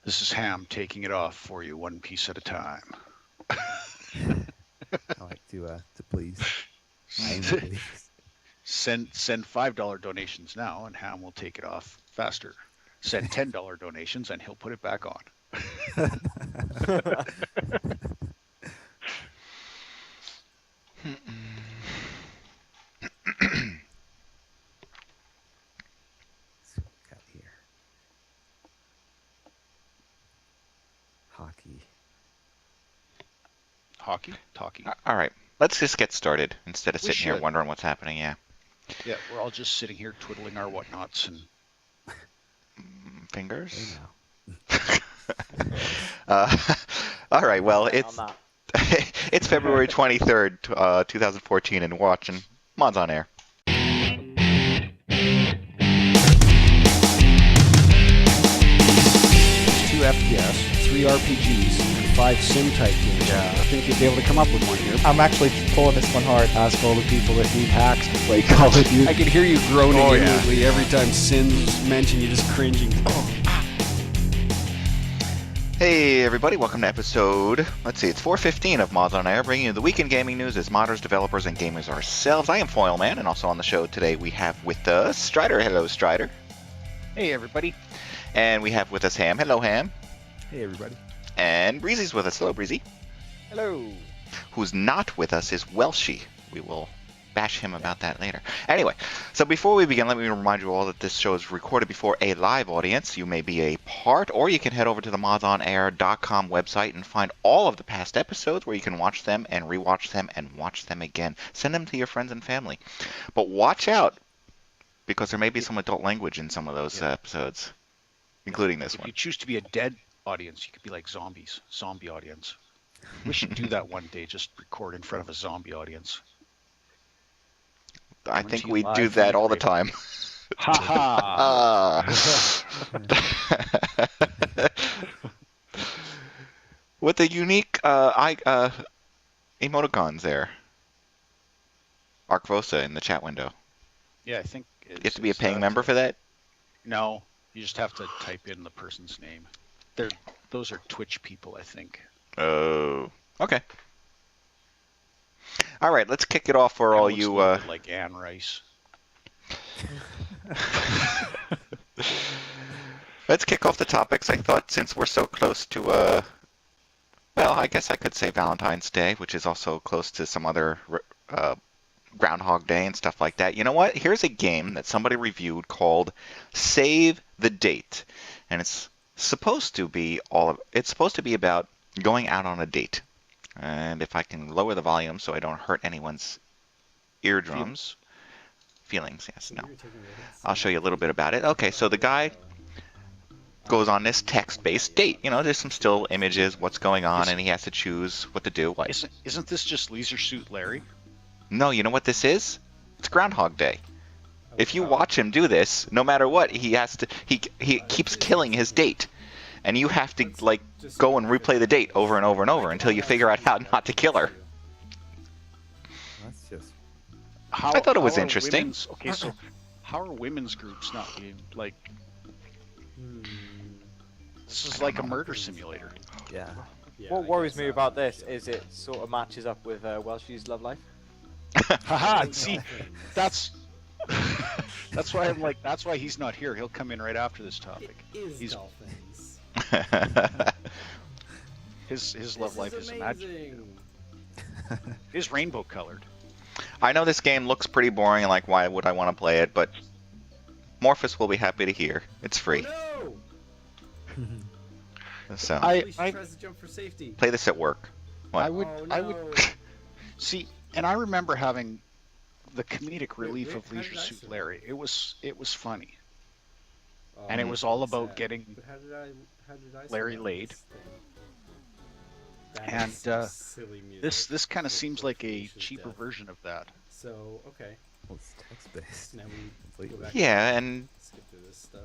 This is Ham taking it off for you, one piece at a time. I like to please. I am pleased. Send $5 donations now, and Ham will take it off faster. Send $10 donations, and he'll put it back on. Got here. Hockey. Hockey? Talkie. All right, let's just get started instead of We sitting here should. wondering what's happening. Yeah. Yeah, we're all just sitting here twiddling our whatnots and Fingers. Hey All right, well, Okay, it's on that. it's February 23rd, 2014, and watching Mods on Air. 2 FPS, 3 RPGs, and 5 sim-type games. Yeah. I think you'd be able to come up with one here. I'm actually pulling this one hard. Ask all the people that need hacks to play Call of Duty. I can hear you groaning Oh, yeah. inwardly every time Sin's mentioned. You're just cringing. Hey everybody, welcome to episode, let's see, it's 415 of Mods on Air, bringing you the weekend gaming news as modders, developers, and gamers ourselves. I am Foyleman, and also on the show today we have with us Stryder. Hello, Stryder. hey, everybody. And we have with us Ham. Hello, Ham. Hey, everybody. And Breezy's with us. Hello, Breezy. Hello. Who's not with us is Welshie. We will bash him about that later. Anyway, so before we begin, let me remind you all that this show is recorded before a live audience. You may be a part, or you can head over to the MODSonair.com website and find all of the past episodes where you can watch them and rewatch them and watch them again. Send them to your friends and family. But watch out, because there may be some adult language in some of those episodes, including this If one. you choose to be a dead audience, you could be like zombies, zombie audience. We should do that one day, just record in front of a zombie audience. I coming think to you we live do from that the all the grave. time. Ha ha! With the unique emoticons there. Arcvosa in the chat window. Yeah, I think You have to be a paying member for that? No, you just have to type in the person's name. Those are Twitch people, I think. Oh. Okay. All right, let's kick it off for all Looks a you... little bit like Anne Rice. Let's kick off the topics. I thought since we're so close to, well, I guess I could say Valentine's Day, which is also close to some other Groundhog Day and stuff like that. You know what? Here's a game that somebody reviewed called Save the Date, and it's supposed to be about going out on a date. And if I can lower the volume so I don't hurt anyone's eardrums, feelings, yes, no. I'll show you a little bit about it. Okay, so the guy goes on this text-based date. You know, there's some still images, what's going on, and he has to choose what to do. What? Isn't this just Leisure Suit Larry? No, you know what this is? It's Groundhog Day. If you watch him do this, no matter what, he keeps killing his date. And you have to, like, go and replay the date over and over and over until you figure out how not to kill her. That's just... I thought it was how are interesting. Okay, so how are women's groups not being, like... This is like a murder simulator. Yeah. What worries me about this is it sort of matches up with Welshie's love life. Haha, see, that's... that's why I'm like, that's why he's not here. He'll come in right after this topic. He's dolphins. his love life is magic. Is rainbow colored. I know this game looks pretty boring, and like, why would I want to play it? But Morphus will be happy to hear. It's free. Oh, no! So I tries to jump for safety. play this at work. What? I would Oh, I would no. see, and I remember having the comedic relief wait, of how Leisure did I Suit survive? Larry. It was funny, Oh, and it was all that's about sad. getting But how did I Larry survive laid. this thing? That And, is silly music. this kind of for seems like a Felicia's cheaper death. version of that. So okay, Well, it's text-based. now we go Completely. back Yeah, and and skip through this stuff.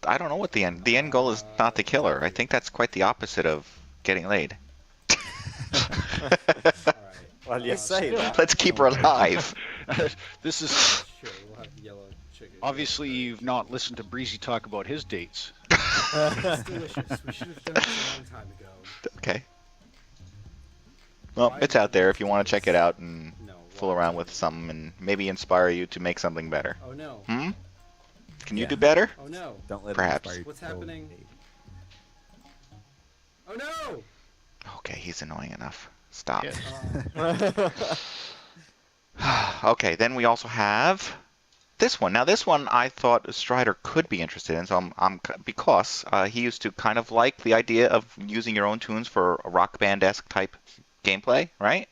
I don't know what the end goal is not to kill her. I think that's quite the opposite of getting laid. All right. Well, you say that. Let's keep her alive. This is Sure, we'll have yellow chicken. obviously you've not listened to Breezy talk about his dates. It's delicious. We should have done this a long time ago. Okay. Well, it's out there if you want to check it out and No. fool around with something and maybe inspire you to make something better. Oh no. Hmm? Can you Yeah. do better? Oh no. Don't let Perhaps. it inspire you What's to go happening? hate. Oh no. Okay, he's annoying enough. Stop. Yeah. Okay, then we also have this one. Now, this one I thought Stryder could be interested in, so because he used to kind of like the idea of using your own tunes for a rock band-esque type gameplay, right?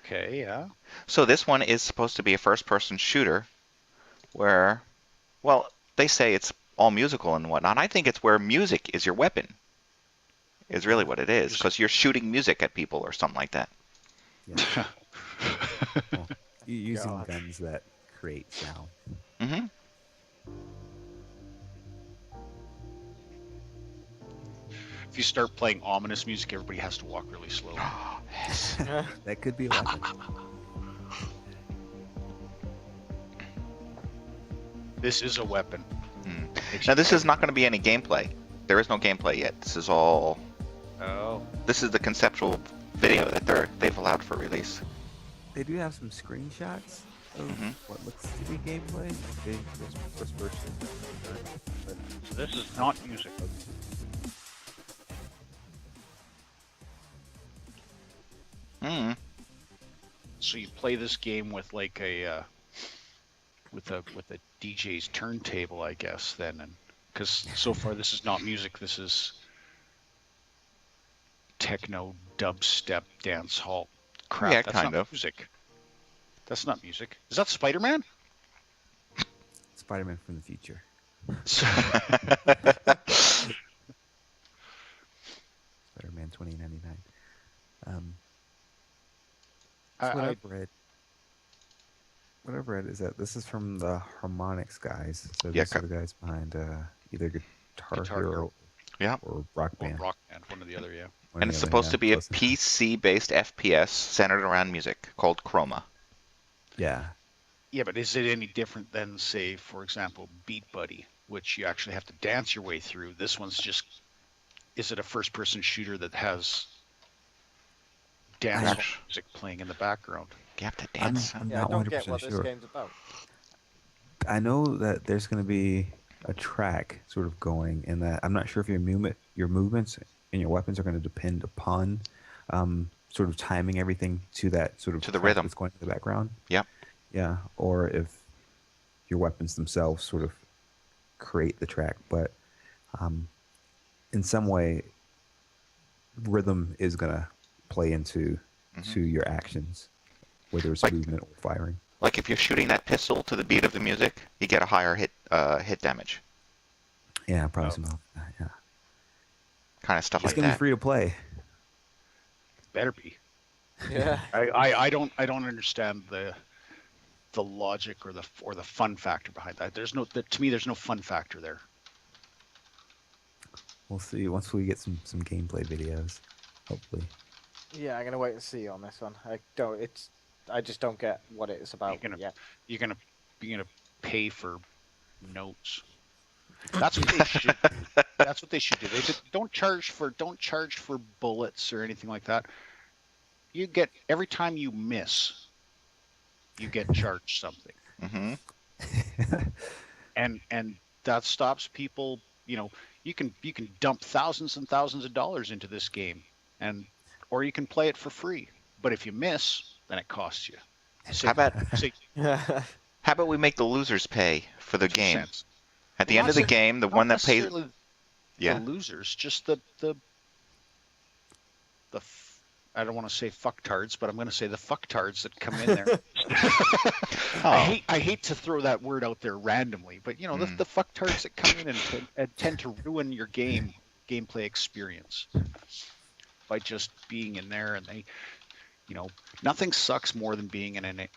Okay, yeah. So this one is supposed to be a first-person shooter where, well, they say it's all musical and whatnot. I think it's where music is your weapon, is really what it is, because you're shooting music at people or something like that. Yeah. Well, using Gosh. guns that create sound. Mm-hmm. If you start playing ominous music, everybody has to walk really slow. That could be a weapon. This is a weapon. Now, this is not going to be any gameplay. There is no gameplay yet. This is all. Oh. This is the conceptual video that they've allowed for release. They do have some screenshots of what looks to be gameplay. Okay, this first person. But So this is not music. Mm. So you play this game with like a with a DJ's turntable, I guess. Then, and because so far this is not music. This is techno, dubstep, dance hall crap. Yeah, That's kind not of. music. That's not music. Is that Spider-Man? Spider-Man from the future. Spider-Man 2099. So what I've read is that this is from the Harmonix guys. So Yeah, these are the guys behind either Guitar Hero Hero. Yeah. or Rock Well, Band. Rock Band, one or the other, yeah. One or And the it's other, supposed yeah, to be a close enough. PC-based FPS centered around music called Chroma. Yeah. Yeah, but is it any different than, say, for example, Beat Buddy, which you actually have to dance your way through? This one's just, is it a first-person shooter that has dance hall Gosh. music playing in the background? You have to I'm, dance. I'm Yeah, I not don't get 100% what this sure. game's about. I know that there's going to be a track sort of going in that. I'm not sure if your movements and your weapons are going to depend upon sort of timing everything to that sort of To the track rhythm. that's going in the background. Yep. Yeah, or if your weapons themselves sort of create the track, but in some way, rhythm is going to play into to your actions, whether it's Like- movement or firing. Like if you're shooting that pistol to the beat of the music, you get a higher hit damage. Yeah, probably some of that. Yeah, Kind of stuff it's like going to be that. free to play. Better be. Yeah. I don't understand the logic or the fun factor behind that. To me there's no fun factor there. We'll see once we get some gameplay videos, hopefully. Yeah, I'm gonna wait and see on this one. I just don't get what it's about yet. You're gonna pay for notes. That's what they should. That's what they should do. Don't charge for bullets or anything like that. You get every time you miss, you get charged something, Hmm. and that stops people. You know, you can dump thousands and thousands of dollars into this game, or you can play it for free. But if you miss, then it costs you. How about Say, how about we make the losers pay for the 2 game? cents. At the end of the game, the one that pays. Necessarily Yeah. the losers, just I don't want to say fucktards, but I'm going to say the fucktards that come in there. Oh. I hate to throw that word out there randomly, but you know the fucktards that come in and tend to ruin your gameplay experience by just being in there, and they, you know, nothing sucks more than being in a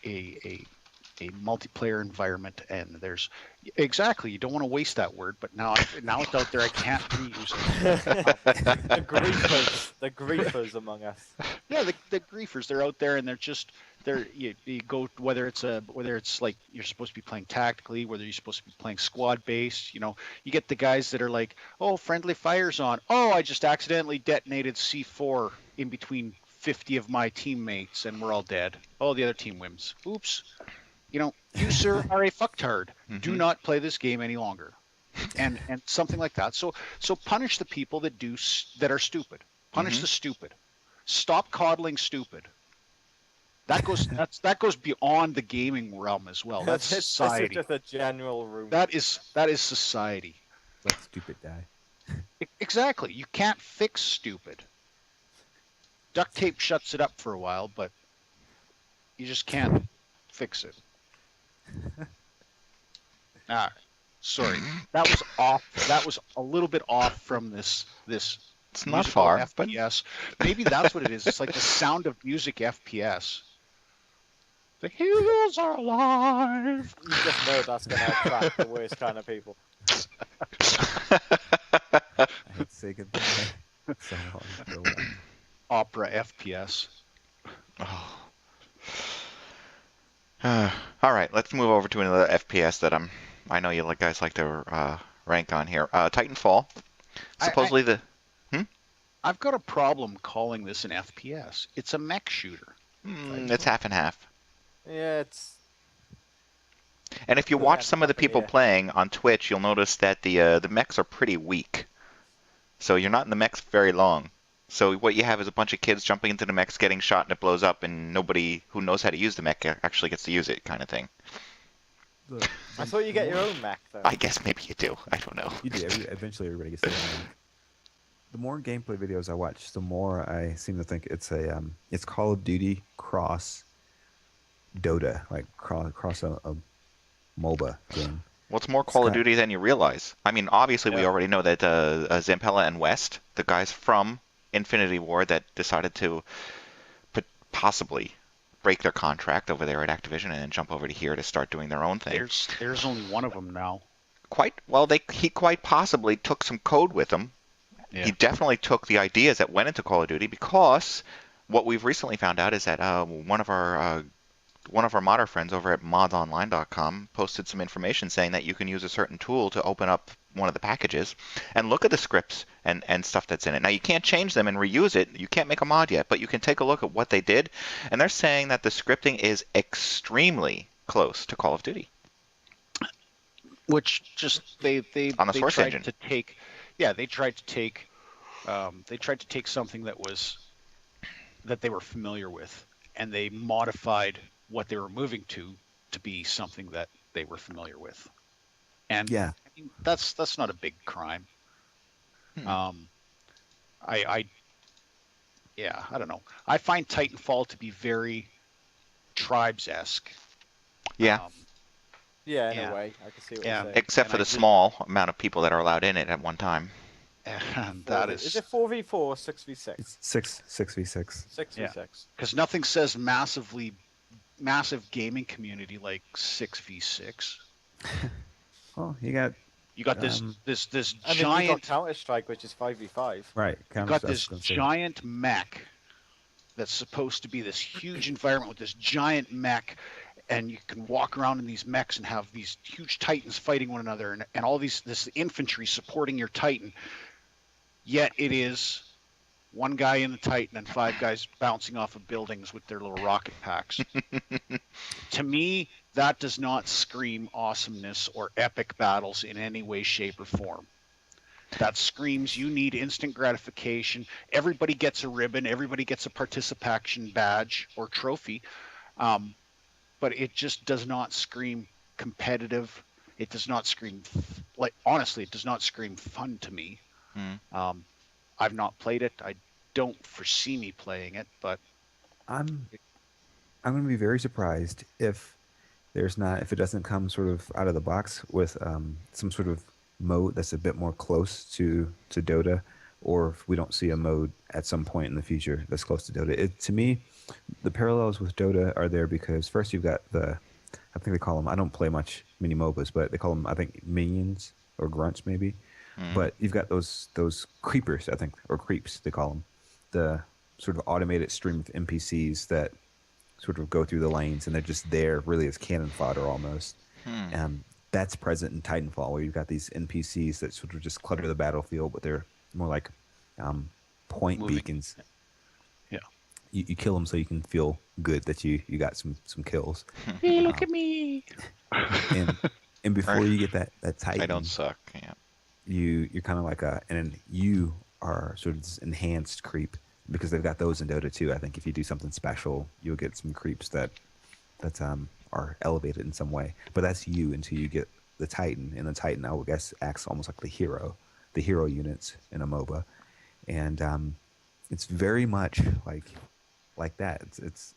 multiplayer environment, and there's exactly, you don't want to waste that word, but now it's out there, I can't reuse it. The griefers among us. Yeah, the griefers, they're out there and they're You go whether it's like you're supposed to be playing tactically, whether you're supposed to be playing squad based. You get the guys that are like, oh, friendly fire's on. Oh, I just accidentally detonated C4 in between 50 of my teammates and we're all dead. Oh, the other team wins. Oops. You sir are a fucktard. Do not play this game any longer. And something like that. So punish the people that are stupid. Punish the stupid. Stop coddling stupid. That goes beyond the gaming realm as well. That's society. This is just a general rule. That is society. Let stupid die. Exactly. You can't fix stupid. Duct tape shuts it up for a while, but you just can't fix it. All right. Sorry. That was off. That was a little bit off from this. It's not far, FPS. Maybe that's what it is. It's like the Sound of Music FPS. The heroes are alive. You just know that's going to attract the worst kind of people. I hate to say goodbye. So long. Opera FPS. Oh. All right, let's move over to another FPS that I know you guys like to rank on here. Titanfall. Supposedly I've got a problem calling this an FPS. It's a mech shooter. It's half and half. Yeah, it's. And if you watch some of the people playing on Twitch, you'll notice that the mechs are pretty weak. So you're not in the mechs very long. So what you have is a bunch of kids jumping into the mechs, getting shot, and it blows up, and nobody who knows how to use the mech actually gets to use it, kind of thing. I thought you get your own mech, though. I guess maybe you do. I don't know. You do. Eventually, everybody gets their own. The more gameplay videos I watch, the more I seem to think it's Call of Duty cross Dota, like cross a MOBA game. Well, it's more Call of Duty than you realize. I mean, obviously, we already know that Zampella and West, the guys from Infinity Ward that decided to possibly break their contract over there at Activision and then jump over to here to start doing their own thing. There's only one of them now. He quite possibly took some code with him. Yeah. He definitely took the ideas that went into Call of Duty, because what we've recently found out is that one of our modder friends over at MODSonair.com posted some information saying that you can use a certain tool to open up one of the packages and look at the scripts and stuff that's in it. Now, you can't change them and reuse it. You can't make a mod yet, but you can take a look at what they did, and they're saying that the scripting is extremely close to Call of Duty. Which just they on the source engine to take. Yeah, they tried to take something that they were familiar with, and they modified what they were moving to be something that they were familiar with. And yeah, I mean, that's not a big crime. I don't know. I find Titanfall to be very Tribes-esque. Yeah. Yeah, in a way. I can see what you're saying. Except for the small amount of people that are allowed in it at one time. And that is... Is it 4v4 or 6v6? It's 6v6. 6v6. Because nothing says massive gaming community like 6v6. Well, you got this I mean, giant... you got Counter-Strike, which is 5v5. Right. You got this giant mech that's supposed to be this huge environment with this giant mech, and you can walk around in these mechs and have these huge titans fighting one another, and all this infantry supporting your titan. Yet it is one guy in the titan and 5 guys bouncing off of buildings with their little rocket packs. To me, that does not scream awesomeness or epic battles in any way, shape, or form. That screams you need instant gratification. Everybody gets a ribbon. Everybody gets a participation badge or trophy. But it just does not scream competitive. It does not scream, honestly, it does not scream fun to me. I've not played it. I don't foresee me playing it, but I'm going to be very surprised if it doesn't come sort of out of the box with some sort of mode that's a bit more close to Dota, or if we don't see a mode at some point in the future that's close to Dota. To me, the parallels with Dota are there because first you've got I think they call them, I don't play much mini MOBAs, but they call them, I think, minions or grunts maybe. But you've got those creepers, I think, or creeps they call them, the sort of automated stream of NPCs that sort of go through the lanes, and they're just there really as cannon fodder almost. That's present in Titanfall, where you've got these NPCs that sort of just clutter the battlefield, but they're more like point Moving. beacons. Yeah. You kill them so you can feel good that you got some kills. Hey, look at me. And before you get that Titan, I don't suck. Yeah. you're kind of like you are sort of this enhanced creep, because they've got those in Dota too. I think if you do something special, you'll get some creeps that are elevated in some way. But that's you until you get the Titan, and the Titan, I would guess, acts almost like the hero units in a MOBA, and it's very much like that.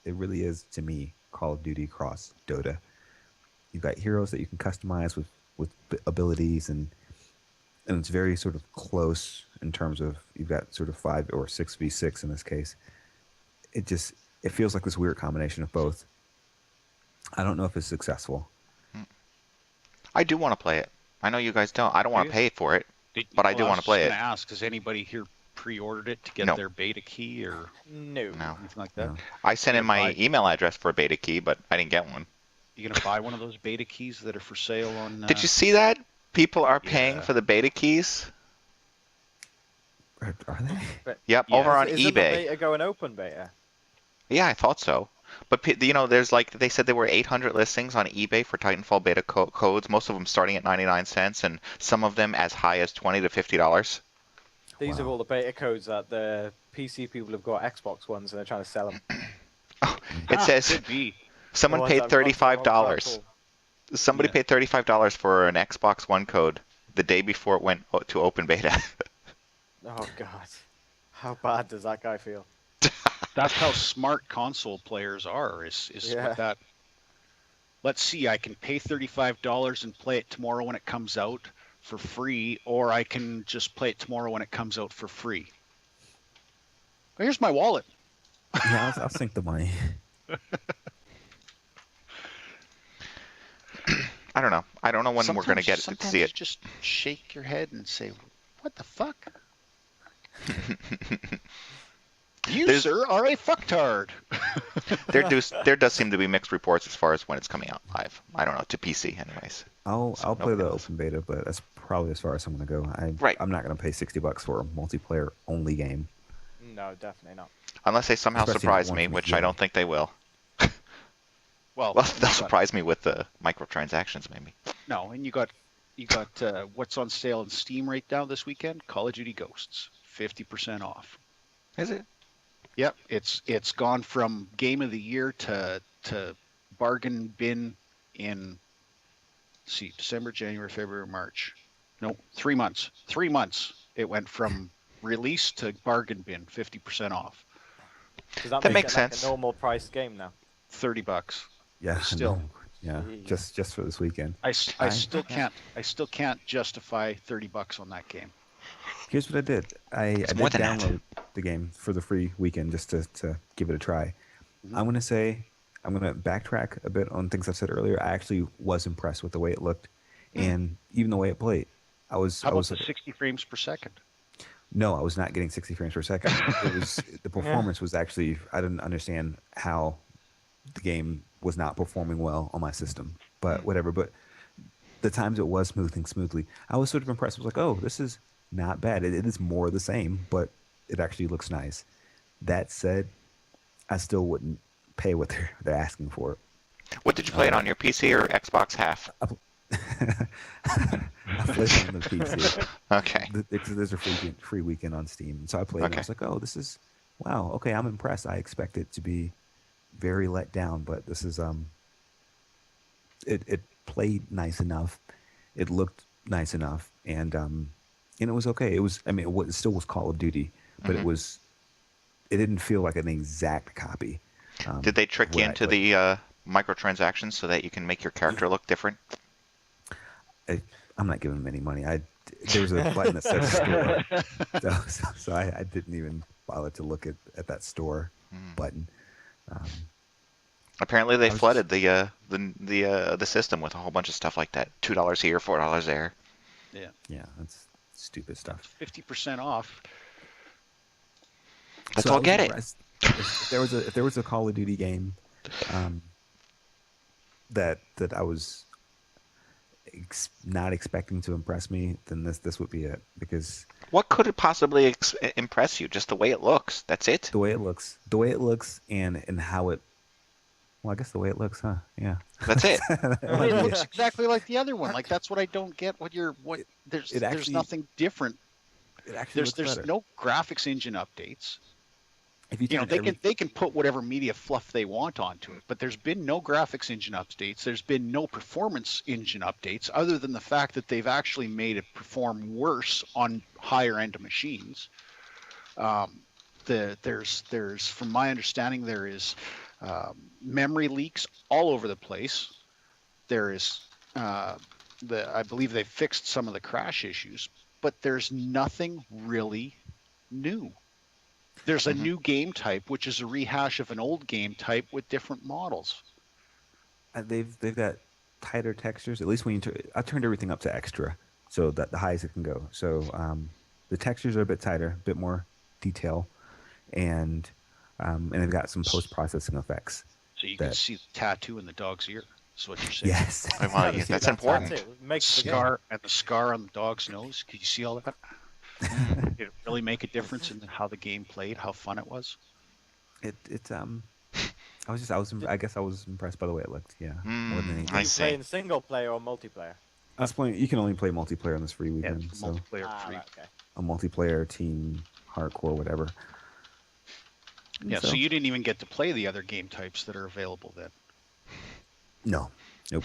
It really is, to me, Call of Duty cross Dota. You've got heroes that you can customize with abilities, and it's very sort of close in terms of you've got sort of 5 or 6v6 in this case. It feels like this weird combination of both. I don't know if it's successful. I do want to play it. I know you guys don't. I don't want to pay for it, but I do want to play it. I was going to ask, has anybody here pre-ordered it to get No. their beta key or No. anything like that? No. I sent in my Buy- email address for a beta key, but I didn't get one. You going to buy one of those beta keys that are for sale on... Did you see that? People are paying yeah. for the beta keys. Are they? Yep, Yeah. over on Isn't the eBay. beta going open beta? Yeah, I thought so. But there's they said there were 800 listings on eBay for Titanfall beta codes. Most of them starting at 99 cents, and some of them as high as $20 to $50. These Wow. are all the beta codes that the PC people have got Xbox ones, and they're trying to sell them. It says Could be. someone paid $35. Somebody paid $35 for an Xbox One code the day before it went to open beta. Oh god, how bad does that guy feel? That's how smart console players are, is Yeah. with that. Let's see, I can pay $35 and play it tomorrow when it comes out for free, or I can just play it tomorrow when it comes out for free. Well, here's my wallet. Yeah, I'll sink the money. I don't know. I don't know when we're going to get to Sometimes see you it. just shake your head and say, what the fuck? You, There's- sir, are a fucktard. There does seem to be mixed reports as far as when it's coming out live. I don't know, to PC anyways. I'll So play the nobody knows. open beta, but that's probably as far as I'm going to go. Right. I'm not going to pay $60 for a multiplayer only game. No, definitely not. Unless they somehow Especially surprise not me, one from which I EA. don't think they will. Well, Well, you they'll got- surprise me with the microtransactions, maybe. No, and you got what's on sale in Steam right now this weekend? Call of Duty Ghosts, 50% off. Is it? Yep, it's gone from game of the year to bargain bin in, let's see, December, January, February, March. No, 3 months. 3 months. It went from release to bargain bin, 50% off, Does that That make makes it like sense. a normal price game now? $30. Yeah, I Still. know. Yeah, Jeez. just for this weekend. I still can't justify $30 on that game. Here's what I did. I did more than that. download the game for the free weekend just to give it a try. Mhm. I'm going to backtrack a bit on things I've said earlier. I actually was impressed with the way it looked, and even the way it played. How about the 60 frames per second? No, I was not getting 60 frames per second. It was the performance was actually, I didn't understand how the game was not performing well on my system, but whatever. But the times it was moving smoothly, I was sort of impressed. I was like, oh, this is not bad. It is more of the same, but it actually looks nice. That said, I still wouldn't pay what they're asking for. What did you play it on, your PC or Xbox half? I played it on the PC. Okay. There's a free weekend on Steam, so I played it. And I Okay. was like, oh, this is wow. Okay, I'm impressed. I expect it to be very let down, but this is it played nice enough. It looked nice enough, and it was okay. It was, I mean, it still was Call of Duty, but Mhm. it didn't feel like an exact copy. Did they trick you what I into played. the microtransactions so that you can make your character look different? I'm not giving them any money. There was a button that said store, so I didn't even bother to look at that store button. Apparently, they I was flooded the system with a whole bunch of stuff like that. $2 here, $4 there. Yeah, that's stupid stuff. 50% off. Let's So I all was get it. impressed. If there was a Call of Duty game that I was not expecting to impress me, then this would be it. Because What could it possibly impress you? Just the way it looks. That's it. the way it looks, and how it. Well, I guess the way it looks, huh? Yeah. That's it. Well, it looks exactly like the other one. Like that's what I don't get. There's actually- nothing different. It actually looks There's better. no graphics engine updates. If you You know, turn they can put whatever media fluff they want onto it, but there's been no graphics engine updates. There's been no performance engine updates, other than the fact that they've actually made it perform worse on higher end machines. There's from my understanding, there is memory leaks all over the place. There is I believe they fixed some of the crash issues, but there's nothing really new. There's a new game type, which is a rehash of an old game type with different models. they've got tighter textures. At least when I turned everything up to extra, so that the highest it can go. So the textures are a bit tighter, a bit more detail, and they've got some post-processing effects. So you can see the tattoo in the dog's ear. That's what you're saying. Yes. Well, Yeah, yeah, see, that's important. it. It makes the game. The scar on the dog's nose. Can you see all that? Did it really make a difference in how the game played? How fun it was? I guess I was impressed by the way it looked. Yeah. More than anything. I You see. play in single player or multiplayer? I was playing. You can only play multiplayer on this free Yeah, weekend. it's So multiplayer free. Right, okay. a multiplayer team, hardcore, whatever. And Yeah, so you didn't even get to play the other game types that are available then. No. Nope.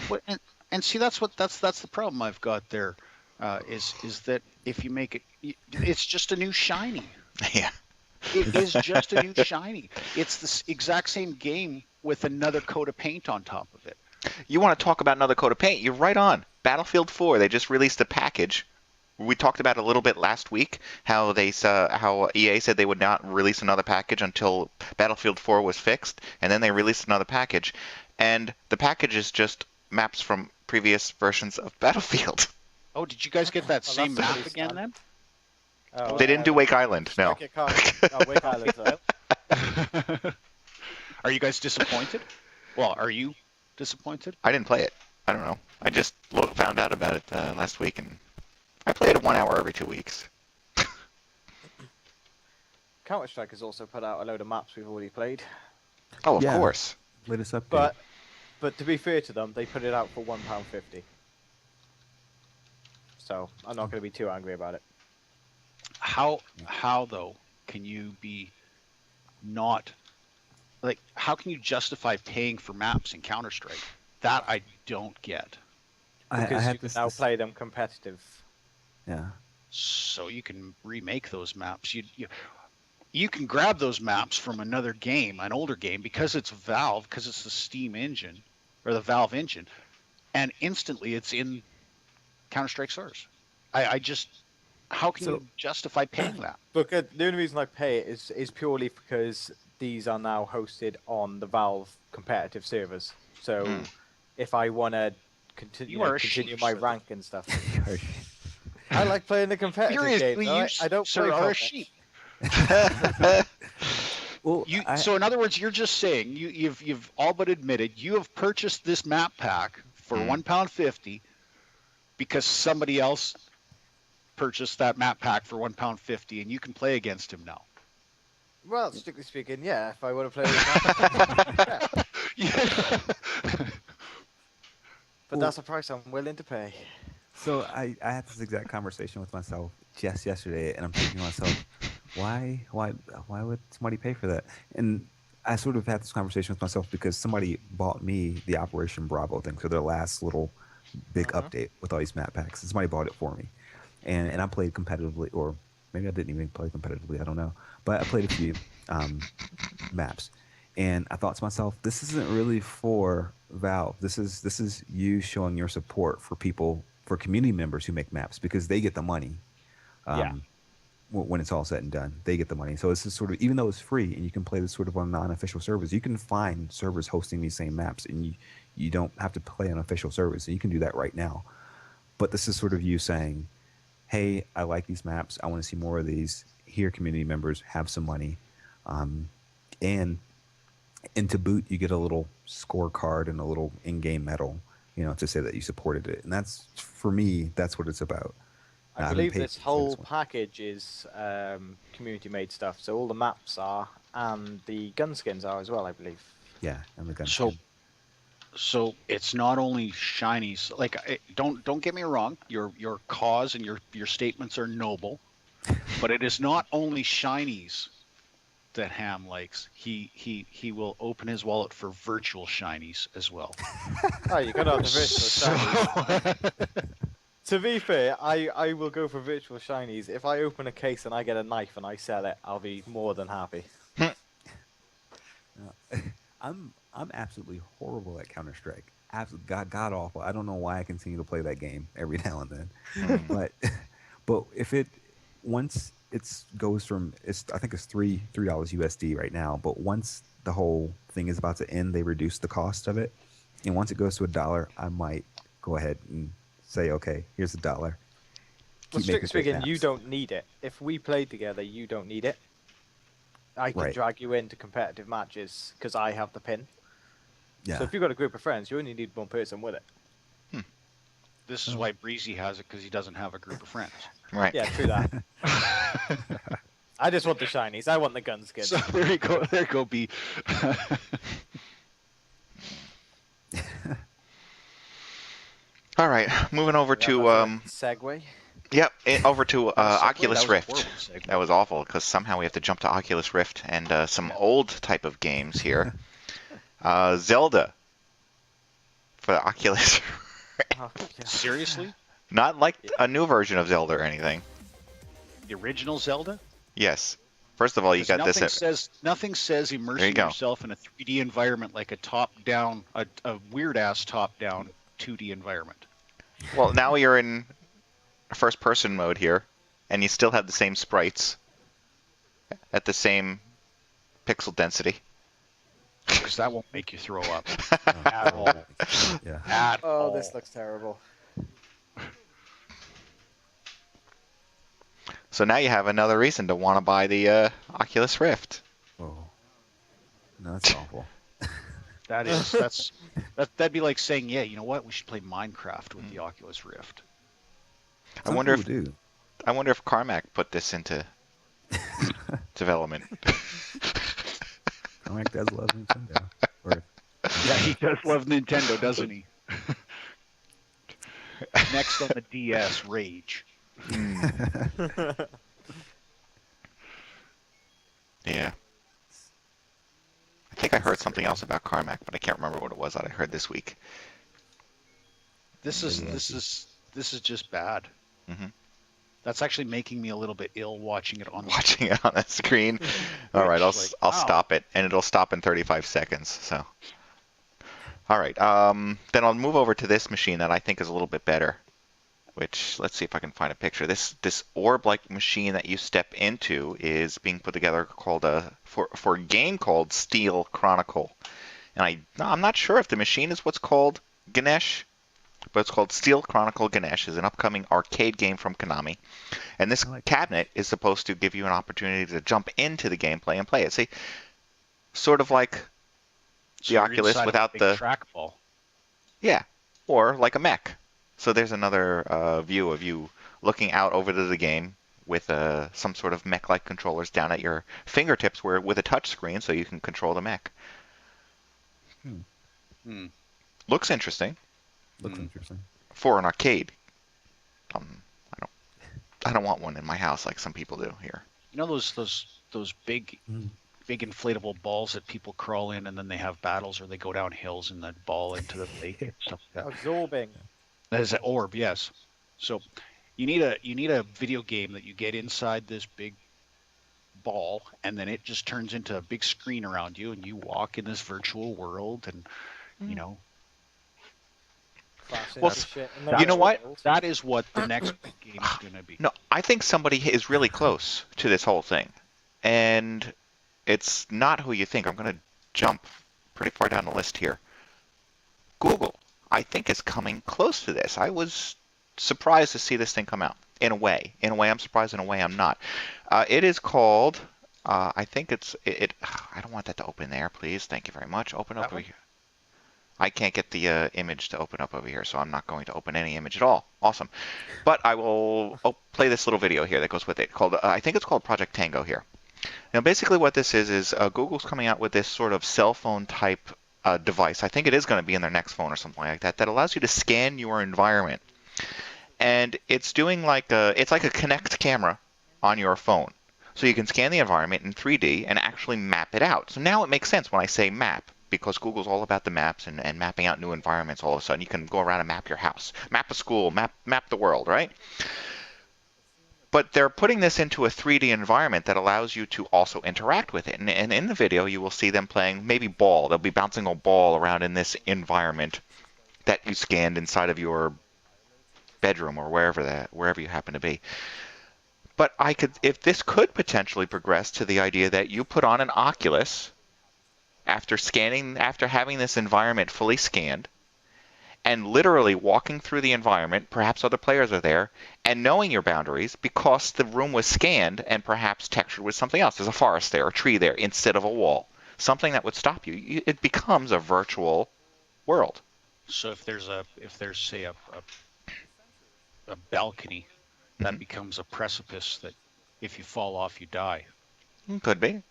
And see, that's the problem I've got there, is that if you make it, it's just a new shiny. Yeah. It is just a new shiny. It's the exact same game with another coat of paint on top of it. You want to talk about another coat of paint? You're right on. Battlefield 4, they just released a package. We talked about it a little bit last week, how EA said they would not release another package until Battlefield 4 was fixed, and then they released another package. And the package is just maps from previous versions of Battlefield. Oh, did you guys get that Well, same that's map pretty again fun. then? Oh, They didn't do Wake Island, no. Wake Island. Are you guys disappointed? Well, are you disappointed? I didn't play it. I don't know. I just found out about it last week, and I play it 1 hour every 2 weeks. Counter-Strike has also put out a load of maps we've already played. Oh, of Yeah. course. Latest update. But to be fair to them, they put it out for £1.50. So I'm not going to be too angry about it. How though can you be not like? How can you justify paying for maps in Counter-Strike? That I don't get. I Because had you can this. now play them competitive. Yeah. So you can remake those maps. You can grab those maps from another game, an older game, because it's Valve, because it's the Steam engine or the Valve engine, and instantly it's in Counter-Strike Source. I just, how can you justify paying that? Because the only reason I pay it is purely because these are now hosted on the Valve competitive servers. So if I want to continue my sir. rank and stuff, I like playing the competitive Seriously, games. I don't sir, play are a competitive. sheep. Well, So in other words, you're just saying you've all but admitted you have purchased this map pack for £1.50 because somebody else purchased that map pack for £1.50 and you can play against him now. Well, strictly speaking, yeah. If I want to play with Yeah. but that's a price I'm willing to pay. So I had this exact conversation with myself just yesterday, and I'm thinking to myself, why would somebody pay for that? And I sort of had this conversation with myself because somebody bought me the Operation Bravo thing, so their last little big update with all these map packs. And somebody bought it for me, and I played competitively, or maybe I didn't even play competitively. I don't know, but I played a few maps, and I thought to myself, this isn't really for Valve. This is you showing your support for people, for community members who make maps, because they get the money. When it's all said and done, they get the money. So this is sort of, even though it's free and you can play this sort of on non-official servers, you can find servers hosting these same maps, and you don't have to play on official servers. And you can do that right now. But this is sort of you saying, hey, I like these maps. I want to see more of these. Here, community members, have some money. And And to boot, you get a little scorecard and a little in-game medal, to say that you supported it. And that's, for me, that's what it's about. I believe this whole package is community-made stuff. So all the maps are, and the gun skins are as well, I believe. Yeah, and the gun So, skin. so it's not only shinies. Like, don't get me wrong. Your cause and your statements are noble, but it is not only shinies that Ham likes. He will open his wallet for virtual shinies as well. Oh, you got to have the virtual shinies. To be fair, I will go for virtual shinies. If I open a case and I get a knife and I sell it, I'll be more than happy. I'm absolutely horrible at Counter-Strike. Absolutely god awful. I don't know why I continue to play that game every now and then. but if once it goes from, I think it's $3 USD right now, but once the whole thing is about to end, they reduce the cost of it. And once it goes to $1, I might go ahead and say, okay, here's $1. Well, strictly speaking, you don't need it. If we play together, you don't need it. I can drag you into competitive matches because I have the pin. Yeah. So if you've got a group of friends, you only need one person with it. This is why Breesy has it, because he doesn't have a group of friends. Right. Yeah, true that. I just want the shinies. I want the gun skins. So there you go. There you go, B. All right, moving over to segue. Yep, over to Oculus Rift. Segue. That was awful because somehow we have to jump to Oculus Rift and some old type of games here. Zelda for the Oculus. Oh, yeah. Seriously? Not like a new version of Zelda or anything. The original Zelda? Yes. First of all, you got nothing says immersing yourself in a 3D environment like a top-down, a weird-ass top-down 2D environment. Well, now you're in first-person mode here, and you still have the same sprites at the same pixel density. Because that won't make you throw up at all. Yeah. At all. This looks terrible. So now you have another reason to want to buy the Oculus Rift. Oh. No, that's awful. That'd be like saying, yeah, you know what? We should play Minecraft with the Oculus Rift. I wonder if Carmack put this into development. Carmack does love Nintendo. Yeah, he does love Nintendo, doesn't he? Next on the DS, Rage. Yeah. I think I heard something else about Carmack, but I can't remember what it was that I heard this week. This is just bad. Mm-hmm. That's actually making me a little bit ill watching it on the screen. All right, I'll stop it, and it'll stop in 35 seconds. So, all right, then I'll move over to this machine that I think is a little bit better. Which, let's see if I can find a picture. This orb-like machine that you step into is being put together for a game called Steel Chronicle. And I'm not sure if the machine is what's called Ganesh, but it's called Steel Chronicle Ganesh. It's an upcoming arcade game from Konami. And this cabinet is supposed to give you an opportunity to jump into the gameplay and play it. See, sort of like the Oculus without the trackball. Yeah, or like a mech. So there's another view of you looking out over to the game with some sort of mech-like controllers down at your fingertips with a touch screen so you can control the mech. Looks interesting. Looks interesting. For an arcade. I don't want one in my house like some people do here. You know those big inflatable balls that people crawl in and then they have battles or they go down hills and then ball into the lake and stuff like that. Absorbing. That is an orb, yes. So you need a video game that you get inside this big ball and then it just turns into a big screen around you and you walk in this virtual world and you know. Well, you know what? That is what the next big game is going to be. No, I think somebody is really close to this whole thing. And it's not who you think. I'm going to jump pretty far down the list here. Google, I think, is coming close to this. I was surprised to see this thing come out. In a way. I'm surprised. In a way, I'm not. It is called I think it. I don't want that to open there, please. Thank you very much. Open up over here. I can't get the image to open up over here, so I'm not going to open any image at all. Awesome. But I will play this little video here that goes with it. Called I think it's called Project Tango here. Now, basically what this is Google's coming out with this sort of cell phone type device. I think it is going to be in their next phone or something like that, that allows you to scan your environment. And it's doing it's like a Kinect camera on your phone. So you can scan the environment in 3D and actually map it out. So now it makes sense when I say map, because Google's all about the maps and mapping out new environments. All of a sudden, you can go around and map your house, map a school, map the world, right? But they're putting this into a 3D environment that allows you to also interact with it. And in the video, you will see them playing maybe ball. They'll be bouncing a ball around in this environment that you scanned inside of your bedroom or wherever you happen to be. But if this could potentially progress to the idea that you put on an Oculus after having this environment fully scanned, and literally walking through the environment, perhaps other players are there, and knowing your boundaries because the room was scanned and perhaps textured with something else. There's a forest there, a tree there, instead of a wall. Something that would stop you. It becomes a virtual world. So if there's say a balcony, that becomes a precipice that if you fall off, you die. Could be.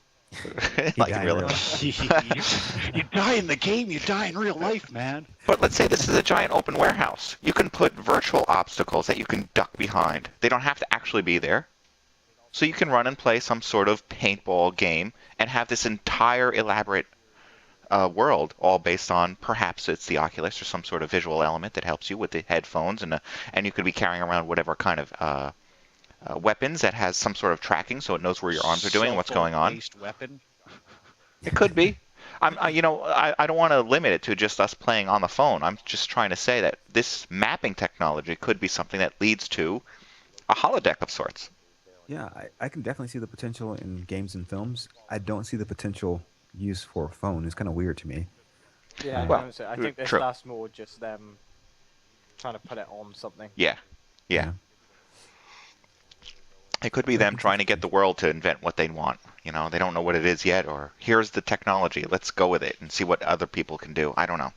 Like in real life. You die in the game, you die in real life, man. But let's say this is a giant open warehouse. You can put virtual obstacles that you can duck behind. They don't have to actually be there. So you can run and play some sort of paintball game and have this entire elaborate world, all based on perhaps it's the Oculus or some sort of visual element that helps you with the headphones, and you could be carrying around whatever kind of weapons that has some sort of tracking, so it knows where your arms are doing and what's going on. Weapon. It could be. I don't want to limit it to just us playing on the phone. I'm just trying to say that this mapping technology could be something that leads to a holodeck of sorts. Yeah, I can definitely see the potential in games and films. I don't see the potential use for a phone. It's kind of weird to me. Yeah, Well, I think this true. last more just them trying to put it on something. Yeah. It could be them trying to get the world to invent what they want. They don't know what it is yet, or here's the technology. Let's go with it and see what other people can do. I don't know.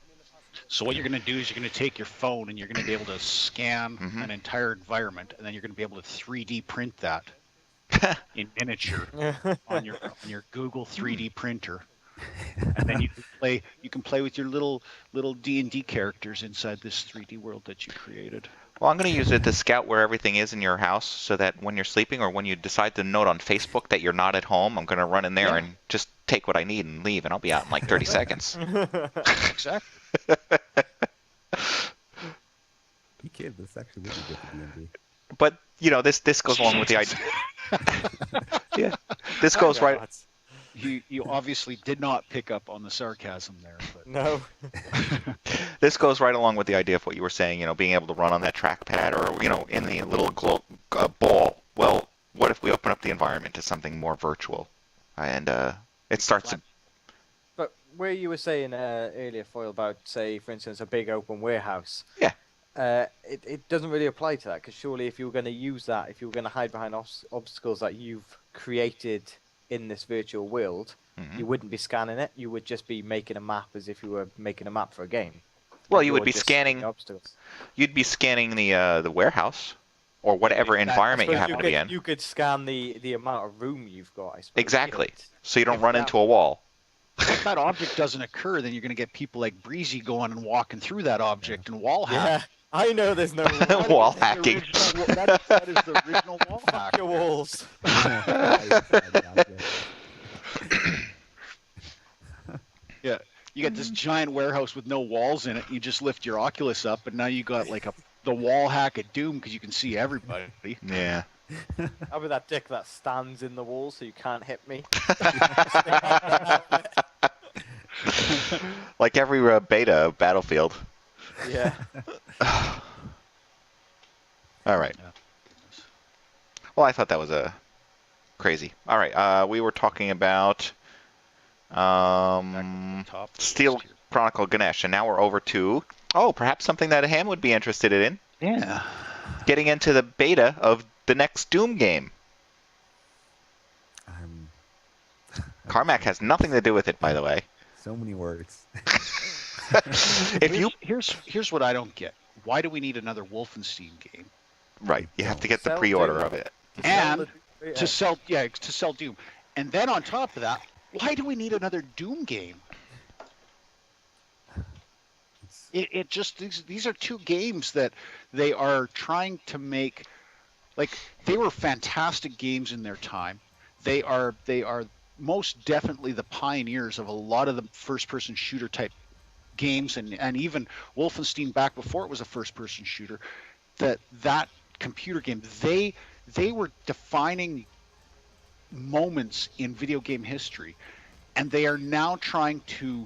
So what you're going to do is you're going to take your phone and you're going to be able to scan an entire environment, and then you're going to be able to 3D print that in miniature on your Google 3D printer, and then you can play with your little D&D characters inside this 3D world that you created. Well, I'm going to use it to scout where everything is in your house, so that when you're sleeping or when you decide to note on Facebook that you're not at home, I'm going to run in there and just take what I need and leave, and I'll be out in like 30 seconds. Exactly. You kid, this actually would be good for D&D. But this goes along with the idea. Yeah, this goes right. You obviously did not pick up on the sarcasm there. But. No. This goes right along with the idea of what you were saying, being able to run on that trackpad or, in the little ball. Well, what if we open up the environment to something more virtual? And it starts to... But where you were saying earlier, Foyle, about, say, for instance, a big open warehouse. Yeah. It doesn't really apply to that, because surely if you were going to use that, if you were going to hide behind obstacles that you've created in this virtual world, you wouldn't be scanning it. You would just be making a map as if you were making a map for a game. Well, you would be scanning. You'd be scanning the warehouse or whatever environment you happen to be in. You could scan the amount of room you've got, I suppose. Exactly. So you don't run into a wall. If that object doesn't occur, then you're going to get people like Breesy going and walking through that object and wall hack. Yeah, I know there's no wall hacking. That is the original wall hack. Your walls. Yeah, you get this giant warehouse with no walls in it. You just lift your Oculus up, and now you got like the wall hack at Doom because you can see everybody. Yeah. I'll be that dick that stands in the wall so you can't hit me. Like every beta of Battlefield. Yeah. All right. Well, I thought that was crazy. All right. We were talking about Steel Chronicle Ganesh, and now we're over to perhaps something that Ham would be interested in. Yeah. Getting into the beta of the next Doom game. Carmack has nothing to do with it, by the way. So many words. Here's what I don't get. Why do we need another Wolfenstein game? Right, you have to get the Sell pre-order Doom. of it. And to sell Doom. And then on top of that, why do we need another Doom game? It just these are two games that they are trying to make. Like, they were fantastic games in their time. They are most definitely the pioneers of a lot of the first-person shooter type games, and even Wolfenstein back before it was a first-person shooter. That computer game, they were defining moments in video game history, and they are now trying to.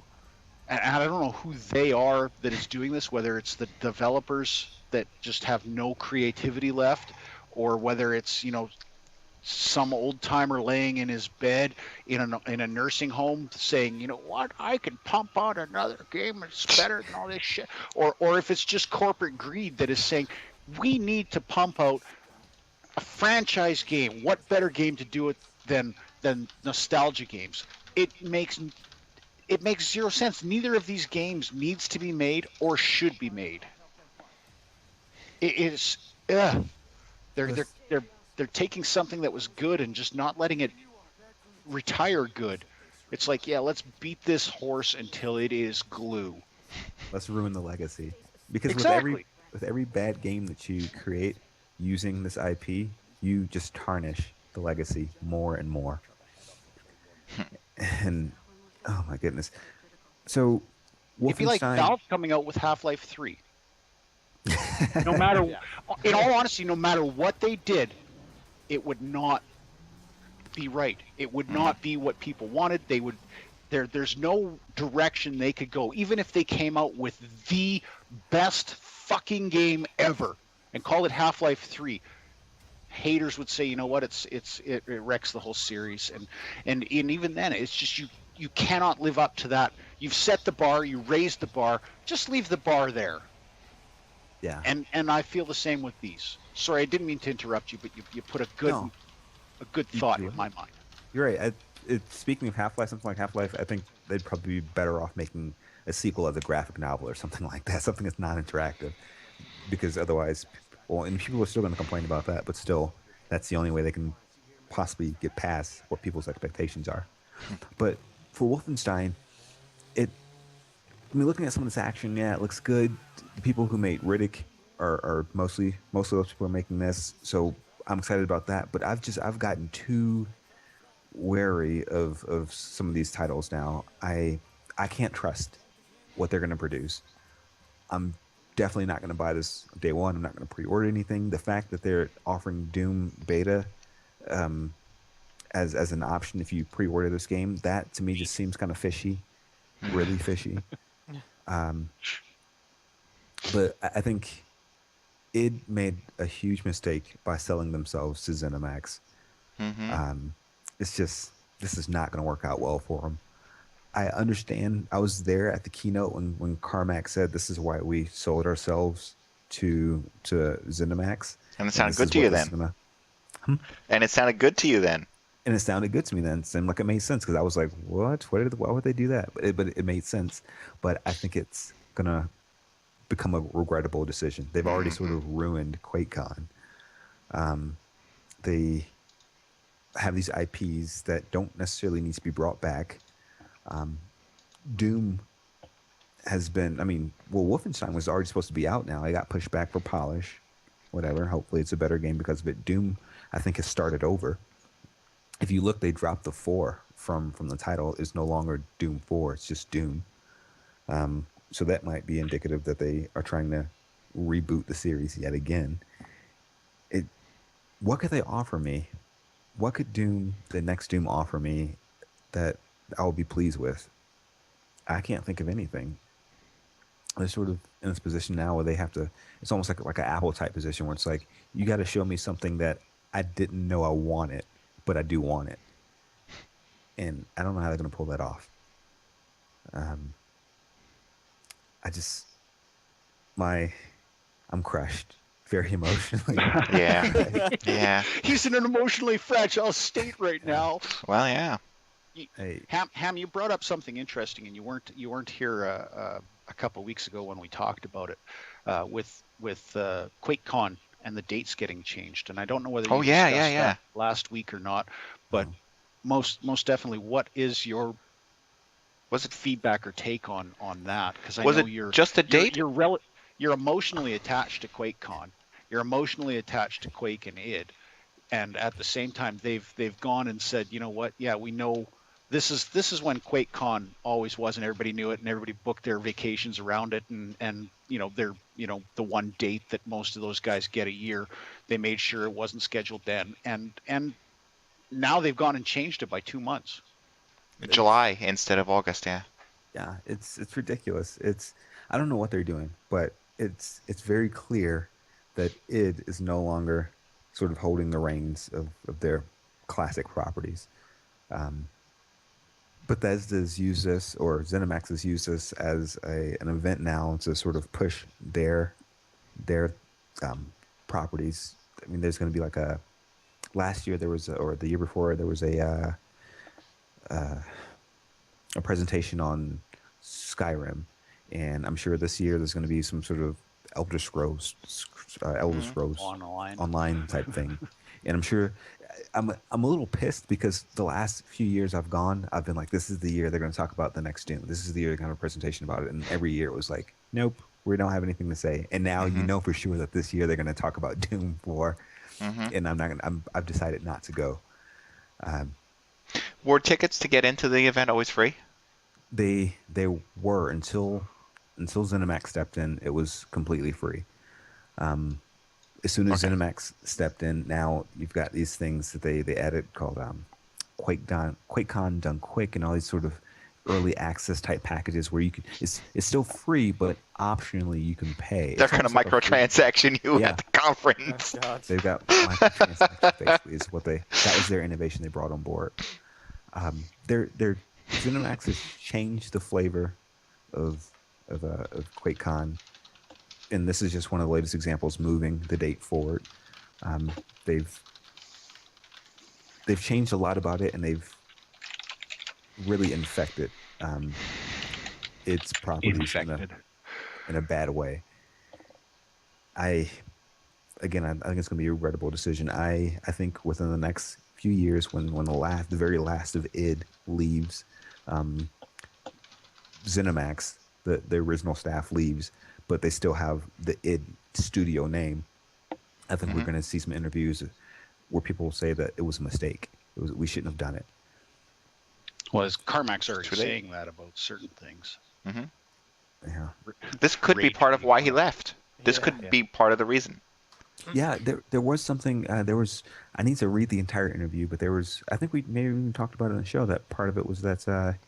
And I don't know who they are that is doing this, whether it's the developers that just have no creativity left, or whether it's, some old timer laying in his bed in a nursing home saying, you know what, I can pump out another game that's better than all this shit, or if it's just corporate greed that is saying, we need to pump out a franchise game. What better game to do it than nostalgia games? It makes zero sense. Neither of these games needs to be made or should be made. They're taking something that was good and just not letting it retire good. It's like, yeah, let's beat this horse until it is glue. Let's ruin the legacy. Because exactly. with every bad game that you create using this IP, you just tarnish the legacy more and more. And oh my goodness. So Wolfenstein... It'd be like Valve coming out with Half-Life 3. No matter, in all honesty, no matter what they did, it would not be right. It would not be what people wanted. There's no direction they could go. Even if they came out with the best fucking game ever and called it Half-Life 3, haters would say, you know what, it wrecks the whole series. And even then, it's just you cannot live up to that. You've set the bar, you raised the bar, just leave the bar there. Yeah. And I feel the same with these. Sorry, I didn't mean to interrupt you, but you put a good thought in my mind. You're right. Speaking of Half-Life, something like Half-Life, I think they'd probably be better off making a sequel of the graphic novel or something like that, something that's non-interactive. Because otherwise, and people are still going to complain about that, but still, that's the only way they can possibly get past what people's expectations are. But for Wolfenstein, looking at some of this action, yeah, it looks good. The people who made Riddick are most of those people are making this, so I'm excited about that. But I've gotten too wary of some of these titles now. I can't trust what they're going to produce. I'm definitely not going to buy this day one. I'm not going to pre-order anything. The fact that they're offering Doom beta as an option if you pre-order this game, that to me just seems kind of fishy, really fishy. But I think id made a huge mistake by selling themselves to ZeniMax. This is not going to work out well for them. I understand. I was there at the keynote when Carmack said this is why we sold ourselves to ZeniMax. And it sounded good to you then. And it sounded good to you then. And it sounded good to me then. It seemed like it made sense because I was like, what? Why would they do that? But it made sense. But I think it's going to become a regrettable decision. They've already sort of ruined QuakeCon. They have these IPs that don't necessarily need to be brought back. Doom has been, Wolfenstein was already supposed to be out now. It got pushed back for polish, whatever. Hopefully it's a better game because of it. Doom, I think, has started over. If you look, they dropped the 4 from the title. It's no longer Doom 4. It's just Doom. So that might be indicative that they are trying to reboot the series yet again. What could they offer me? What could the next Doom offer me that I will be pleased with? I can't think of anything. They're sort of in this position now where they have to, it's almost like an Apple type position where it's like, you got to show me something that I didn't know I wanted, but I do want it. And I don't know how they're going to pull that off. I'm crushed very emotionally. Yeah. He's in an emotionally fragile state right now. Well, yeah. Ham, you brought up something interesting, and you weren't here a couple weeks ago when we talked about it with QuakeCon and the dates getting changed. And I don't know whether you discussed that last week or not, but most definitely, what is your feedback or take on that? Because I know you're just a date. You're emotionally attached to QuakeCon. You're emotionally attached to Quake and id, and at the same time, they've gone and said, you know what? Yeah, we know. This is when QuakeCon always was, and everybody knew it, and everybody booked their vacations around it, and they're the one date that most of those guys get a year. They made sure it wasn't scheduled then, and now they've gone and changed it by 2 months. July instead of August, yeah. Yeah, it's ridiculous. I don't know what they're doing, but it's very clear that id is no longer sort of holding the reins of their classic properties. Bethesda's used this, or ZeniMax has used this as an event now to sort of push their properties. I mean, there's going to be like last year there was, or the year before, there was a presentation on Skyrim, and I'm sure this year there's going to be some sort of Elder Scrolls online type thing. And I'm sure I'm a little pissed because the last few years I've been like, this is the year they're going to talk about the next Doom. This is the year they're going to have a presentation about it. And every year it was like, nope, we don't have anything to say. And now you know for sure that this year they're going to talk about Doom 4. And I've decided not to go. Were tickets to get into the event always free? They were until ZeniMax stepped in. It was completely free. As soon as ZeniMax stepped in, now you've got these things that they added called QuakeCon done quick, and all these sort of early access type packages where you can. It's still free, but optionally you can pay. They're going to microtransaction you at the conference. Oh, they've got microtransactions. Basically, is what that was their innovation they brought on board. Their ZeniMax has changed the flavor of QuakeCon. And this is just one of the latest examples, moving the date forward. They've changed a lot about it, and they've really infected its properties in a bad way. I think it's going to be a regrettable decision. I think within the next few years, when the very last of id leaves, ZeniMax, the original staff leaves, but they still have the id studio name. I think we're going to see some interviews where people will say that it was a mistake. We shouldn't have done it. Well, as Carmack's already saying that about certain things. Yeah. This could be part of why he left. This could be part of the reason. Yeah, there was something. I need to read the entire interview, but I think we maybe even talked about it on the show, that part of it was that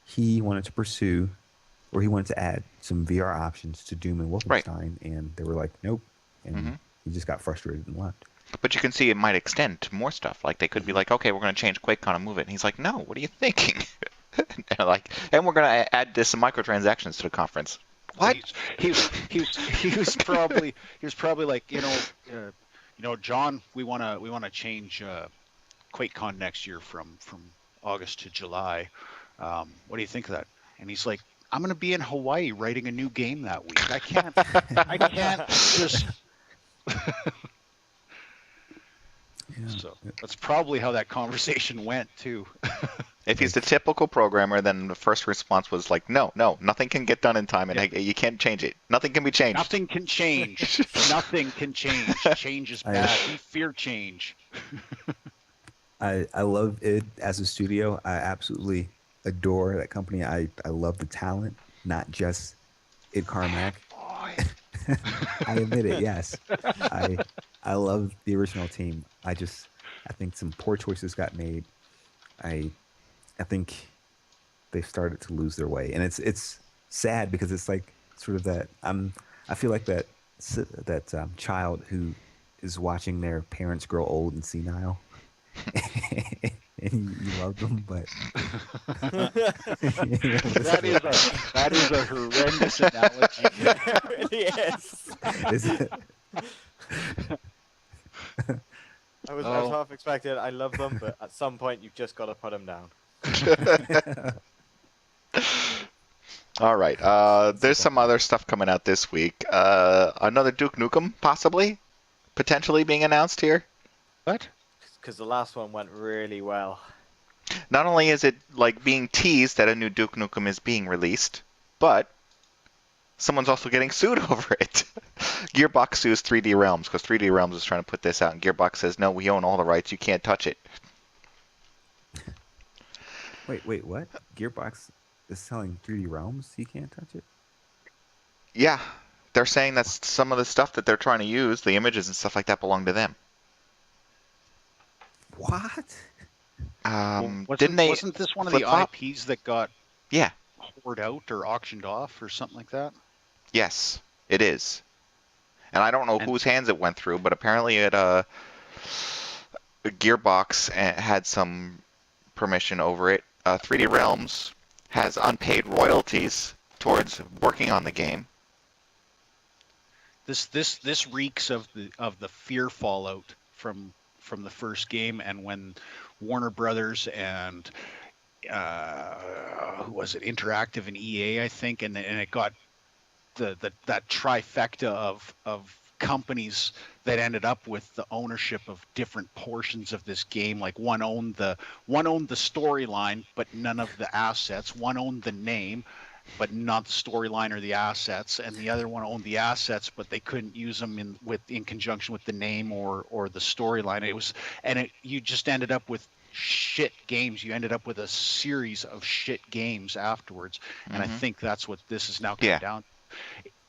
he wanted to pursue, or he wanted to add some VR options to Doom and Wolfenstein, and they were like, nope, and he just got frustrated and left. But you can see it might extend to more stuff. Like they could be like, okay, we're going to change QuakeCon and move it. And he's like, no, what are you thinking? and we're going to add this some microtransactions to the conference. What? He was probably like, John, we want to change QuakeCon next year from August to July. What do you think of that? And he's like, I'm going to be in Hawaii writing a new game that week. I can't just. So that's probably how that conversation went too. If he's the typical programmer, then the first response was like, no, nothing can get done in time, and you can't change it. Nothing can be changed. Nothing can change. Nothing can change. Change is bad. We fear change. I love id as a studio. I absolutely adore that company. I love the talent, not just id Carmack. I admit it. Yes, I love the original team. I think some poor choices got made. I think they started to lose their way, and it's sad because it's like sort of that. I feel like that child who is watching their parents grow old and senile, and you love them, but that is a horrendous analogy. It really is. Is it? I was half expecting I love them, but at some point you've just got to put them down. All right. There's some other stuff coming out this week. Another Duke Nukem, possibly, potentially being announced here. What? Because the last one went really well. Not only is it like being teased that a new Duke Nukem is being released, but someone's also getting sued over it. Gearbox sues 3D Realms because 3D Realms is trying to put this out, and Gearbox says, no, we own all the rights. You can't touch it. Wait, what? Gearbox is selling 3D Realms? You can't touch it? Yeah. They're saying that some of the stuff that they're trying to use, the images and stuff like that, belong to them. What? Wasn't this one of the flip-flop? IPs that got hoard out or auctioned off or something like that? Yes, it is. And I don't know whose hands it went through, but apparently Gearbox had some permission over it. 3D Realms has unpaid royalties towards working on the game. This reeks of the fear fallout from the first game, and when Warner Brothers and who was it, Interactive and EA, I think, and it got that trifecta of companies that ended up with the ownership of different portions of this game. Like one owned the storyline but none of the assets. One owned the name but not the storyline or the assets, and the other one owned the assets but they couldn't use them in conjunction with the name or the storyline. You just ended up with shit games. You ended up with a series of shit games afterwards, and I think that's what this is now coming down to.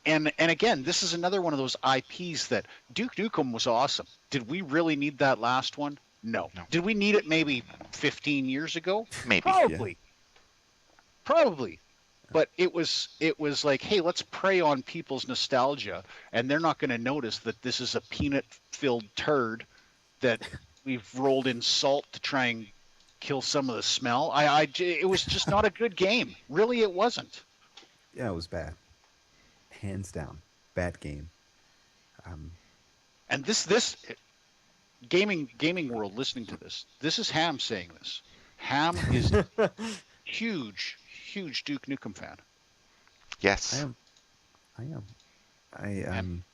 And again, this is another one of those IPs that Duke Nukem was awesome. Did we really need that last one? No. Did we need it maybe 15 years ago? Maybe. Probably. But it was like, hey, let's prey on people's nostalgia, and they're not going to notice that this is a peanut-filled turd that we've rolled in salt to try and kill some of the smell. It was just not a good game. Really, it wasn't. Yeah, it was bad. Hands down, bad game. And this gaming world listening to this is Ham saying this. Ham is huge Duke Nukem fan. Yes. I am.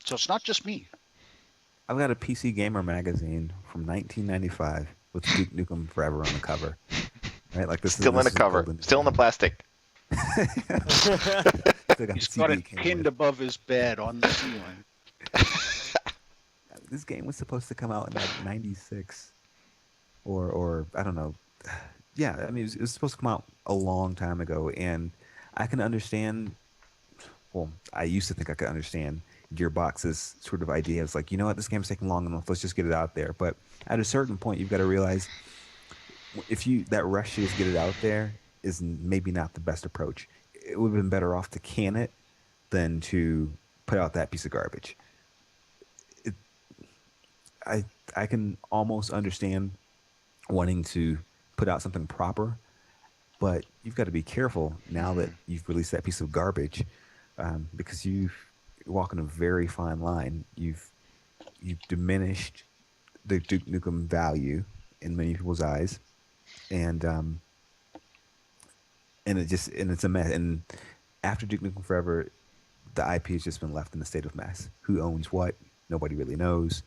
So it's not just me. I've got a PC Gamer magazine from 1995 with Duke Nukem Forever on the cover. Right, like this. Still in the cover. Still in the plastic. He's got it pinned above his bed on the ceiling. This game was supposed to come out in like '96, or I don't know. Yeah, I mean it was supposed to come out a long time ago, and I can understand. Well, I used to think I could understand Gearbox's sort of idea. It's like, you know what, this game's taking long enough. Let's just get it out there. But at a certain point, you've got to realize that rush to just get it out there is maybe not the best approach. It would have been better off to can it than to put out that piece of garbage. I can almost understand wanting to put out something proper, but you've got to be careful now that you've released that piece of garbage, because you're walking a very fine line. You've diminished the Duke Nukem value in many people's eyes, and it's a mess. And after Duke Nukem Forever, the IP has just been left in a state of mess. Who owns what? Nobody really knows.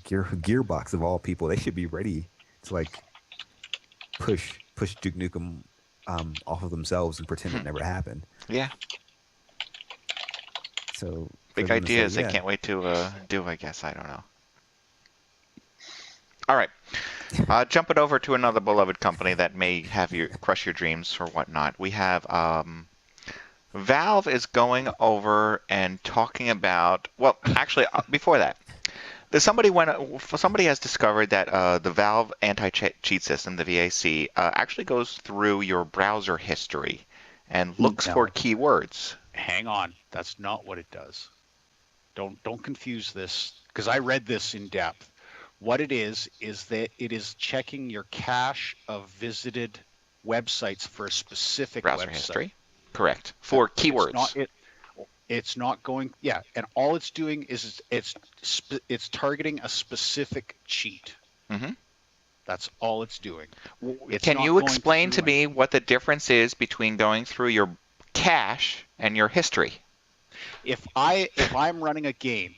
Gearbox of all people, they should be ready to like push Duke Nukem off of themselves and pretend it never happened. Yeah. So big ideas. I can't wait to do. I guess I don't know. All right. Jumping over to another beloved company that may have you crush your dreams or whatnot. We have Valve is going over and talking about. Well, actually, before that, somebody has discovered that the Valve anti-cheat system, the VAC, actually goes through your browser history and looks for keywords. Hang on, that's not what it does. Don't confuse this, because I read this in depth. What it is that it is checking your cache of visited websites for a specific browser website. History. Correct. For keywords. It's not going. Yeah, and all it's doing is it's targeting a specific cheat. Mm-hmm. That's all it's doing. It's Can not you going explain to through me what the difference is between going through your cache and your history? If I'm running a game,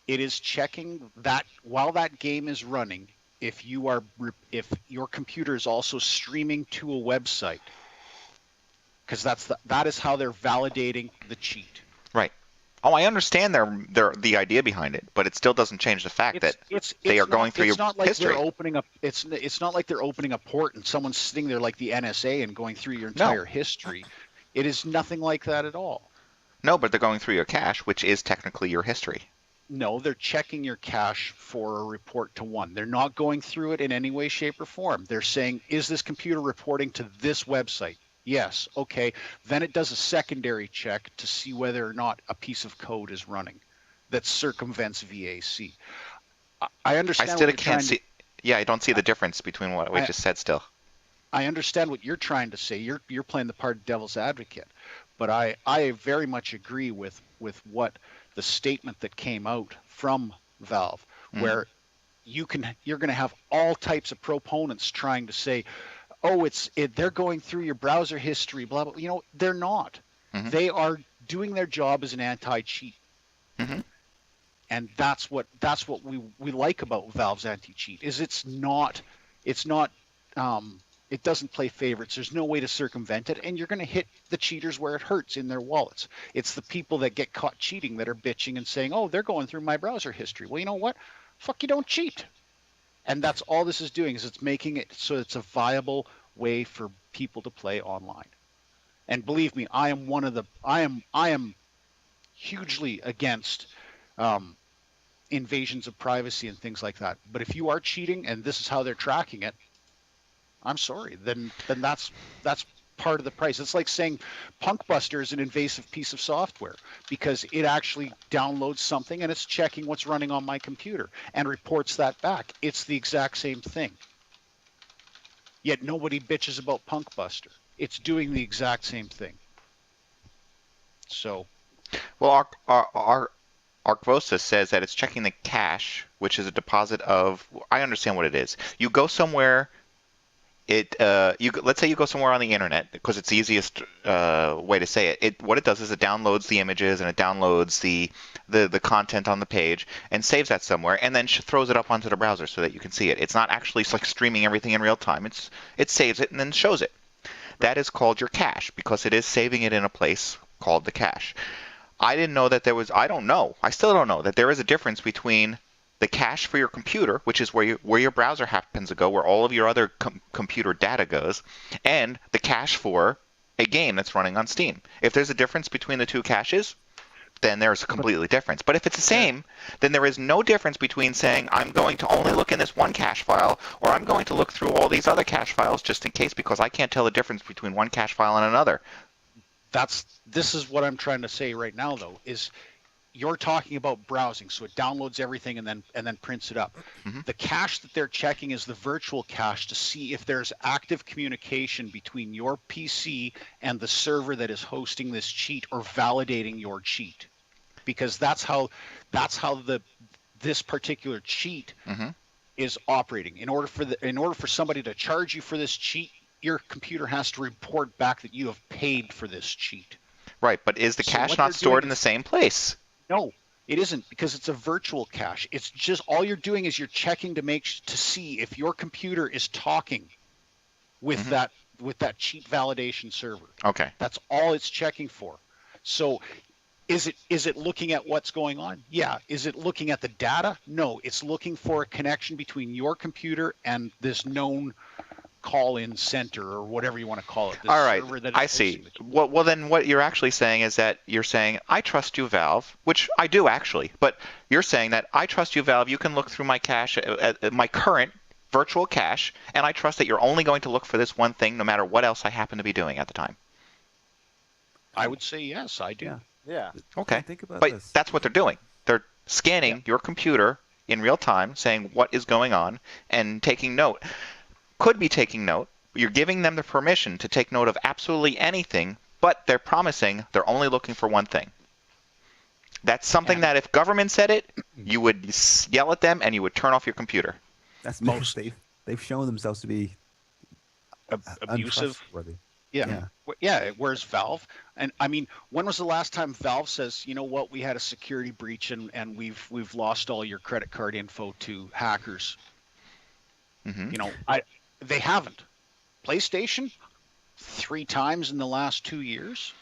it is checking that while that game is running, if your computer is also streaming to a website, because that is how they're validating the cheat. Right. Oh, I understand the idea behind it, but it still doesn't change the fact that they are going through your history. It's not like they're opening a port and someone's sitting there like the NSA and going through your entire history. It is nothing like that at all. No, but they're going through your cache, which is technically your history. No, they're checking your cache for a report to one. They're not going through it in any way, shape, or form. They're saying, is this computer reporting to this website? Yes. Okay. Then it does a secondary check to see whether or not a piece of code is running that circumvents VAC. I understand. I still can't see. Yeah, I don't see the difference between what we just said still. I understand what you're trying to say. You're playing the part of devil's advocate. But I very much agree with what the statement that came out from Valve, where you're going to have all types of proponents trying to say, oh, they're going through your browser history, blah, blah. You know, they're not. They are doing their job as an anti-cheat. And that's what we like about Valve's anti-cheat is it doesn't play favorites. There's no way to circumvent it, and you're going to hit the cheaters where it hurts in their wallets. It's the people that get caught cheating that are bitching and saying, oh, they're going through my browser history. Well, you know what? Fuck, you don't cheat. And that's all this is doing is it's making it so it's a viable way for people to play online. And believe me, I am hugely against invasions of privacy and things like that. But if you are cheating and this is how they're tracking it, I'm sorry, then that's part of the price. It's like saying Punkbuster is an invasive piece of software because it actually downloads something and it's checking what's running on my computer and reports that back. It's the exact same thing. Yet nobody bitches about Punkbuster. It's doing the exact same thing. So, well, our Arcvosa says that it's checking the cache, which is a deposit of. I understand what it is. You go somewhere. Let's say you go somewhere on the internet because it's the easiest way to say it. What it does is it downloads the images and it downloads the content on the page and saves that somewhere and then throws it up onto the browser so that you can see it. It's not actually like streaming everything in real time. It saves it and then shows it. That is called your cache because it is saving it in a place called the cache. I didn't know that there was. I don't know. I still don't know that there is a difference between the cache for your computer, which is where your browser happens to go, where all of your other computer data goes, and the cache for a game that's running on Steam. If there's a difference between the two caches, then there's a completely difference. But if it's the same, then there is no difference between saying I'm going to only look in this one cache file, or I'm going to look through all these other cache files just in case, because I can't tell the difference between one cache file and another. This is what I'm trying to say right now, though, is you're talking about browsing, so it downloads everything and then prints it up. The cache that they're checking is the virtual cache to see if there's active communication between your PC and the server that is hosting this cheat or validating your cheat, because that's how this particular cheat is operating. In order for somebody to charge you for this cheat, your computer has to report back that you have paid for this cheat. Right, but is the cache not stored in the same place? No, it isn't, because it's a virtual cache. It's just all you're doing is you're checking to see if your computer is talking with that cheat validation server. Okay. That's all it's checking for. So is it looking at what's going on? Yeah. Is it looking at the data? No, it's looking for a connection between your computer and this known call-in center or whatever you want to call it. All right, I see. Well, then what you're actually saying is that you're saying, I trust you, Valve, which I do actually, but you're saying that I trust you, Valve, you can look through my cache, my current virtual cache, and I trust that you're only going to look for this one thing no matter what else I happen to be doing at the time. I would say yes, I do. Yeah. Okay, Think about but this. that's what they're doing. They're scanning your computer in real time, saying what is going on, and taking note. Could be taking note. You're giving them the permission to take note of absolutely anything, but they're promising they're only looking for one thing. That's something that if government said it, you would yell at them and you would turn off your computer. That's they've shown themselves to be abusive. untrustworthy. Yeah. Yeah. Where's Valve? And I mean, when was the last time Valve says, you know what, we had a security breach and we've lost all your credit card info to hackers? You know, they haven't. PlayStation 3 times in the last 2 years.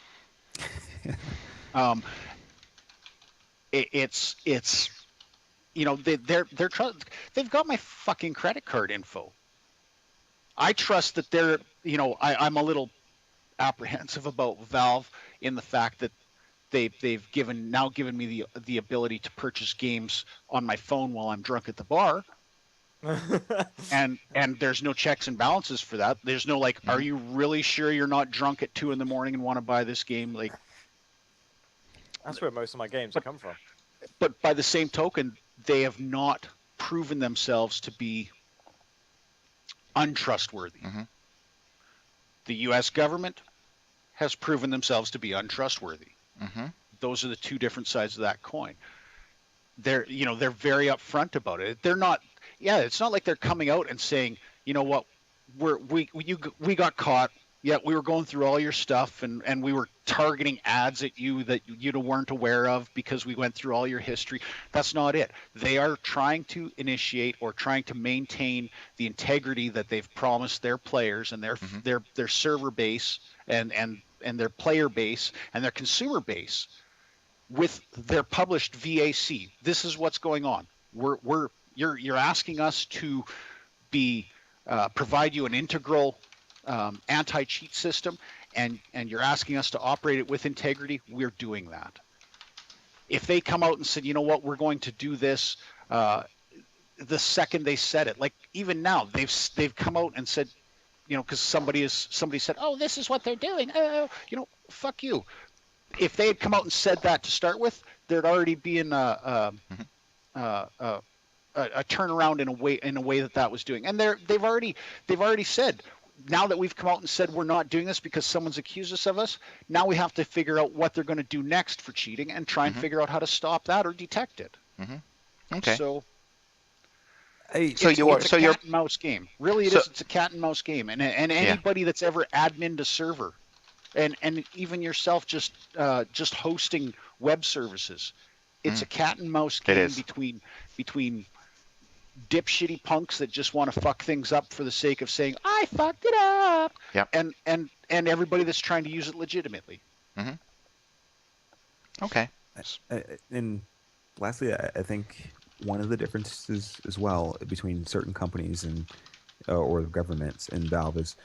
It's you know, they've got my fucking credit card info. I trust that they're, you know, I'm a little apprehensive about Valve in the fact that they've given me the ability to purchase games on my phone while I'm drunk at the bar. and there's no checks and balances for that. There's no like, are you really sure you're not drunk at 2 a.m. and want to buy this game? Like, that's where most of my games come from. But by the same token, they have not proven themselves to be untrustworthy. The U.S. government has proven themselves to be untrustworthy. Those are the two different sides of that coin. They're very upfront about it. They're not. Yeah, it's not like they're coming out and saying, you know what, we got caught. Yeah, we were going through all your stuff and we were targeting ads at you that you weren't aware of because we went through all your history. That's not it. They are trying to initiate or trying to maintain the integrity that they've promised their players and their server base and their player base and their consumer base with their published VAC. This is what's going on. You're asking us to provide you an integral anti-cheat system, and you're asking us to operate it with integrity. We're doing that. If they come out and said, you know what, we're going to do this, the second they said it, like even now, they've come out and said, you know, because somebody said, oh, this is what they're doing. Oh, you know, fuck you. If they had come out and said that to start with, there'd already be a turnaround in a way that was doing. And they've already said, now that we've come out and said we're not doing this because someone's accused us of us, now we have to figure out what they're going to do next for cheating and try and figure out how to stop that or detect it. Okay. So It's a cat and mouse game. Really, it is. It's a cat and mouse game. And anybody that's ever adminned a server, and even yourself just hosting web services, it's a cat and mouse game between dipshitty punks that just want to fuck things up for the sake of saying I fucked it up. Yep. And everybody that's trying to use it legitimately. Okay. And lastly, I think one of the differences as well between certain companies and or governments and Valve is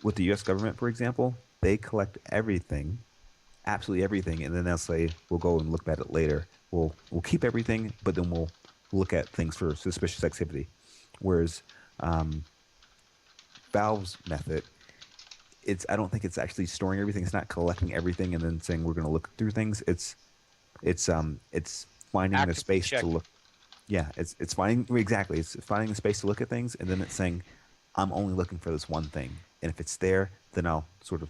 with the U.S. government, for example, they collect everything, absolutely everything, and then they'll say we'll go and look at it later. We'll keep everything, but then we'll look at things for suspicious activity. Whereas Valve's method, I don't think it's actually storing everything. It's not collecting everything and then saying we're going to look through things. It's finding the space to look. Yeah, it's finding exactly. It's finding the space to look at things, and then it's saying, I'm only looking for this one thing, and if it's there, then I'll sort of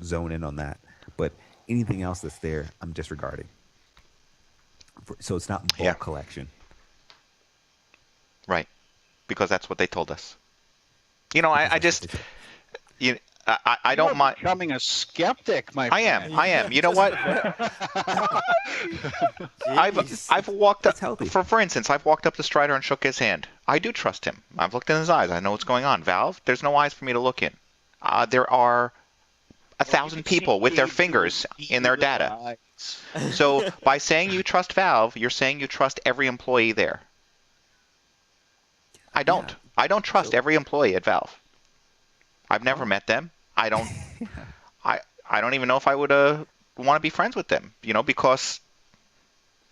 zone in on that. But anything else that's there, I'm disregarding. So it's not bulk collection. Right, because that's what they told us. You know, I just, you. I don't mind becoming a skeptic, my friend. I am. You know what? I've walked up. For instance, I've walked up to Stryder and shook his hand. I do trust him. I've looked in his eyes. I know what's going on. Valve, there's no eyes for me to look in. There are 1,000 people with their fingers in their data. So by saying you trust Valve, you're saying you trust every employee there. I don't. Yeah. I don't trust every employee at Valve. I've never met them. I don't. I don't even know if I would want to be friends with them. You know, because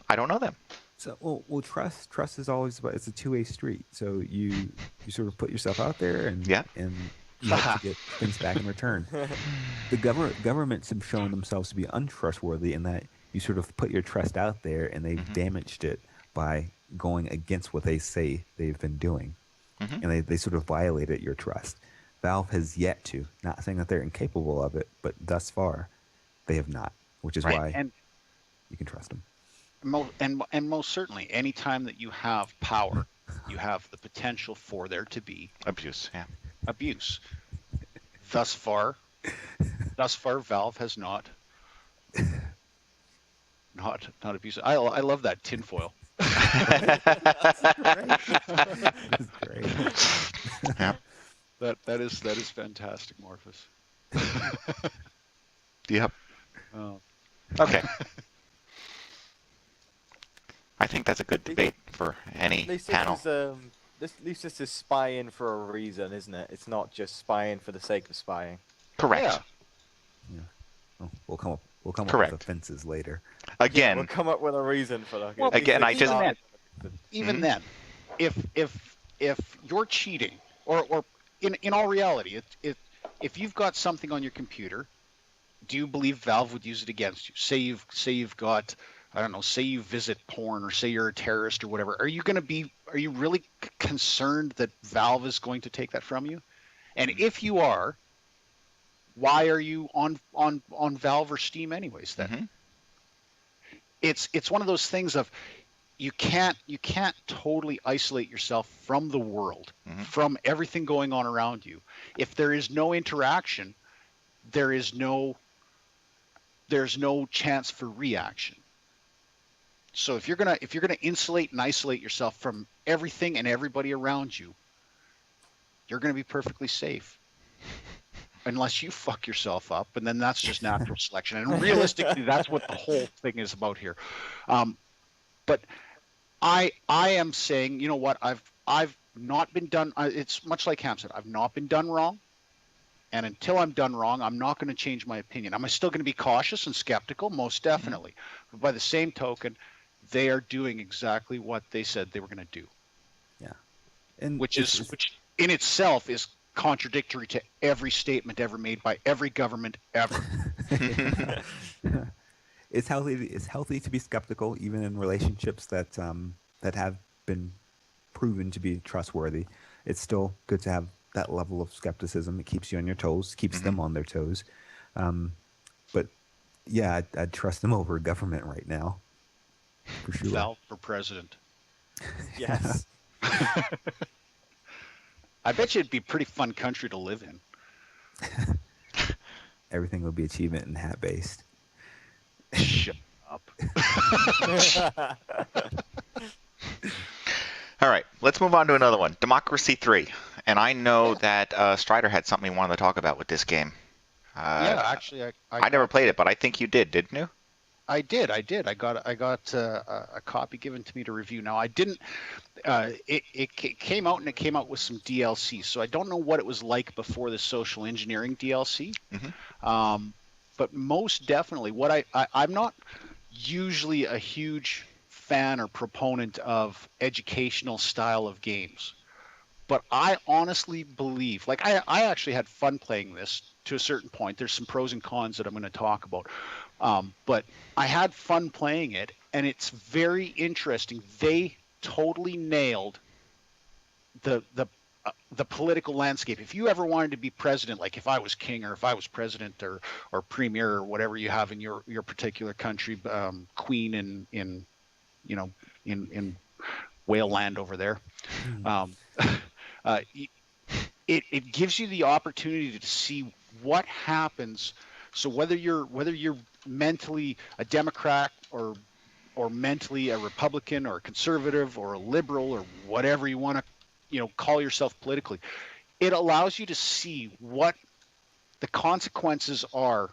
I don't know them. So well, trust is always about. It's a two-way street. So you sort of put yourself out there and you have to get things back in return. The governments have shown themselves to be untrustworthy in that you sort of put your trust out there and they've damaged it by going against what they say they've been doing, and they sort of violated your trust. Valve has yet to, not saying that they're incapable of it, but thus far, they have not, which is why you can trust them. And most certainly, anytime that you have power, you have the potential for there to be Abuse, yeah. abuse. Thus far, Valve has not abused. I love that tinfoil. That's great. Yeah. That is fantastic, Morphus. Yep. Oh. Okay. I think that's a good debate for any At least panel. At least this is spying for a reason, isn't it? It's not just spying for the sake of spying. Correct. Yeah. Yeah. Well, we'll come up Correct. with offenses later. Again, We'll come up with a reason for that. Well, Again, I just- even then, if you're cheating, or in all reality, if you've got something on your computer, do you believe Valve would use it against you? Say you've got, I don't know, say you visit porn, or say you're a terrorist or whatever. Are you really concerned that Valve is going to take that from you? And if you are, why are you on Valve or Steam anyways then? Mhm. It's one of those things of you can't totally isolate yourself from the world, from everything going on around you. If there is no interaction, there's no chance for reaction. So if you're gonna insulate and isolate yourself from everything and everybody around you, you're gonna be perfectly safe. Unless you fuck yourself up, and then that's just natural selection. And realistically, that's what the whole thing is about here. But I am saying, you know what? I've not been done. It's much like Ham said. I've not been done wrong, and until I'm done wrong, I'm not going to change my opinion. I'm still going to be cautious and skeptical, most definitely. But by the same token, they are doing exactly what they said they were going to do. Yeah, and which in itself is contradictory to every statement ever made by every government ever. It's healthy to be skeptical, even in relationships that have been proven to be trustworthy. It's still good to have that level of skepticism. It keeps you on your toes, keeps them on their toes. But yeah, I'd trust them over government right now, for sure. Valve for president. Yes. I bet you it'd be a pretty fun country to live in. Everything will be achievement and hat based. Shut up. All right, let's move on to another one. Democracy 3. And I know that Stryder had something he wanted to talk about with this game. Yeah, actually, I never played it, but I think you didn't you? I did. I got a copy given to me to review. Now I didn't. It came out, and it came out with some DLC. So I don't know what it was like before the social engineering DLC. But most definitely, what I'm not usually a huge fan or proponent of educational style of games, but I honestly believe, like I actually had fun playing this to a certain point. There's some pros and cons that I'm going to talk about. But I had fun playing it, and it's very interesting. They totally nailed the political landscape. If you ever wanted to be president, like if I was king, or if I was president or premier, or whatever you have in your particular country, queen in whale land over there, it gives you the opportunity to see what happens. So whether you're mentally a Democrat or mentally a Republican or a conservative or a liberal or whatever you want to call yourself politically, it allows you to see what the consequences are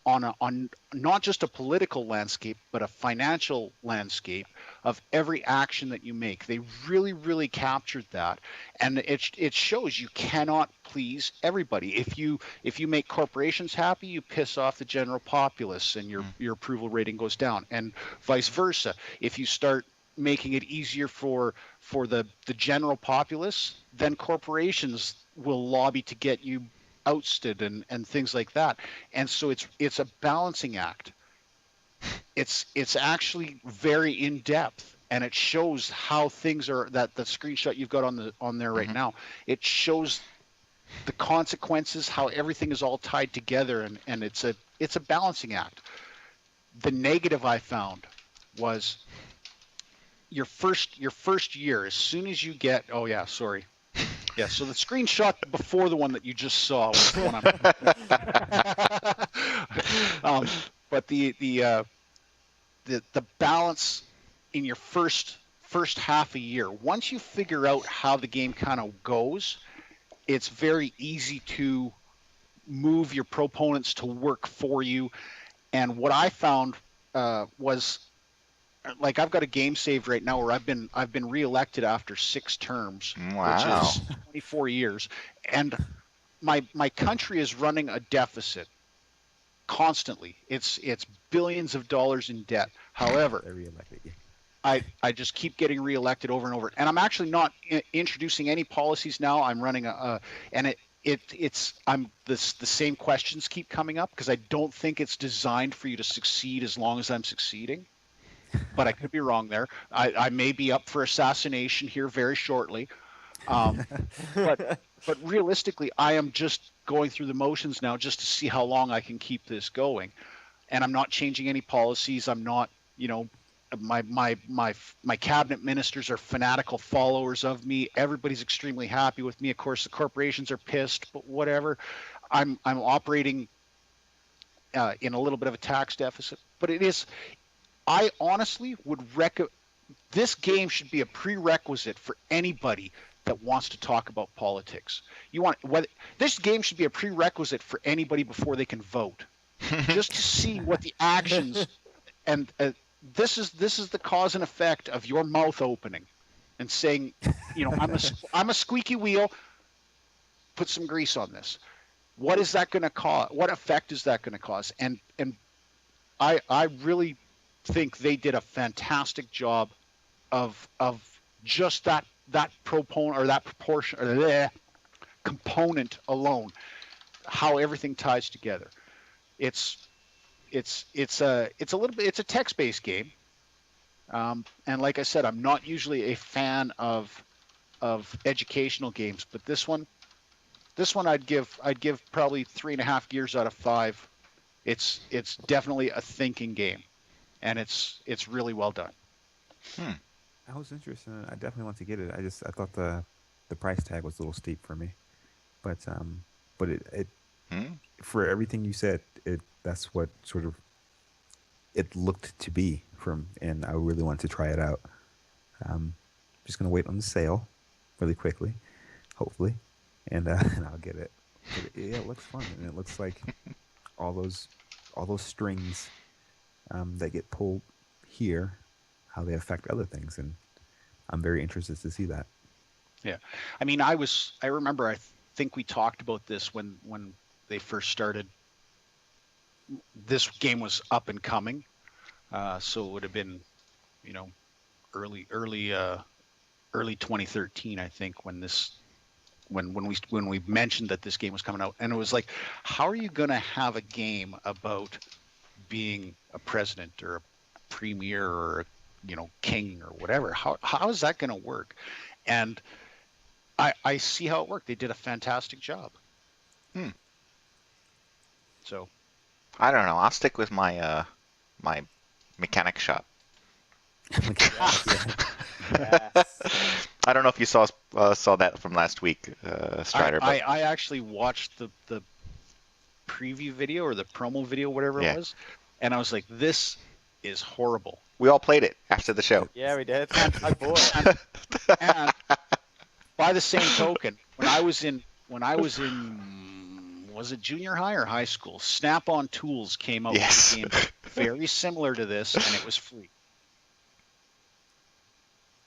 on not just a political landscape, but a financial landscape of every action that you make. They really, really captured that, and it shows you cannot please everybody. If you make corporations happy, you piss off the general populace, and your approval rating goes down, and vice versa. If you start making it easier for the general populace, then corporations will lobby to get you ousted and things like that. And so it's a balancing act. It's actually very in depth, and it shows how things are. That the screenshot you've got on there right now, it shows the consequences, how everything is all tied together, and it's a balancing act. The negative I found was your first year, as soon as you get, oh yeah, sorry. Yeah, so the screenshot before the one that you just saw was the one but the balance in your first half a year, once you figure out how the game kind of goes, it's very easy to move your proponents to work for you. And what I found was, like, I've got a game saved right now where I've been reelected after 6 terms, Wow. which is 24 years, and my country is running a deficit constantly. It's billions of dollars in debt. However, I just keep getting reelected over and over, and I'm actually not introducing any policies now. I'm running the same questions keep coming up because I don't think it's designed for you to succeed as long as I'm succeeding. But I could be wrong there. I may be up for assassination here very shortly. But realistically, I am just going through the motions now just to see how long I can keep this going. And I'm not changing any policies. I'm not, my cabinet ministers are fanatical followers of me. Everybody's extremely happy with me. Of course, the corporations are pissed, but whatever. I'm operating in a little bit of a tax deficit, but I honestly would this game should be a prerequisite for anybody that wants to talk about politics. This game should be a prerequisite for anybody before they can vote, just to see what the actions and this is the cause and effect of your mouth opening and saying, I'm a squeaky wheel. Put some grease on this. What is that going to cause? What effect is that going to cause? And I really think they did a fantastic job of just that proponent or that proportion or the component alone, how everything ties together. It's a text-based game, and like I said, I'm not usually a fan of educational games, but this one I'd give probably 3.5 gears out of 5. It's definitely a thinking game. And it's really well done. I was interested in it. I definitely want to get it. I thought the price tag was a little steep for me, but it for everything you said, that's what sort of it looked to be from, and I really wanted to try it out. Just gonna wait on the sale really quickly, hopefully, and I'll get it. But it looks fun, and it looks like all those strings that get pulled here, how they affect other things, and I'm very interested to see that. Yeah, I mean, I remember, I think we talked about this when they first started. This game was up and coming, so it would have been, early 2013, I think, when we mentioned that this game was coming out, and it was like, how are you going to have a game about being a president or a premier or a king or whatever? How is that going to work? And I see how it worked. They did a fantastic job. So I don't know. I'll stick with my my mechanic shop. Yes. I don't know if you saw that from last week, Stryder. I actually watched the preview video or the promo video, whatever it was, and I was like, this is horrible. We all played it after the show. Yeah, we did. I bought it. And by the same token, when I was in was it junior high or high school, Snap-on Tools came out with a game very similar to this, and it was free.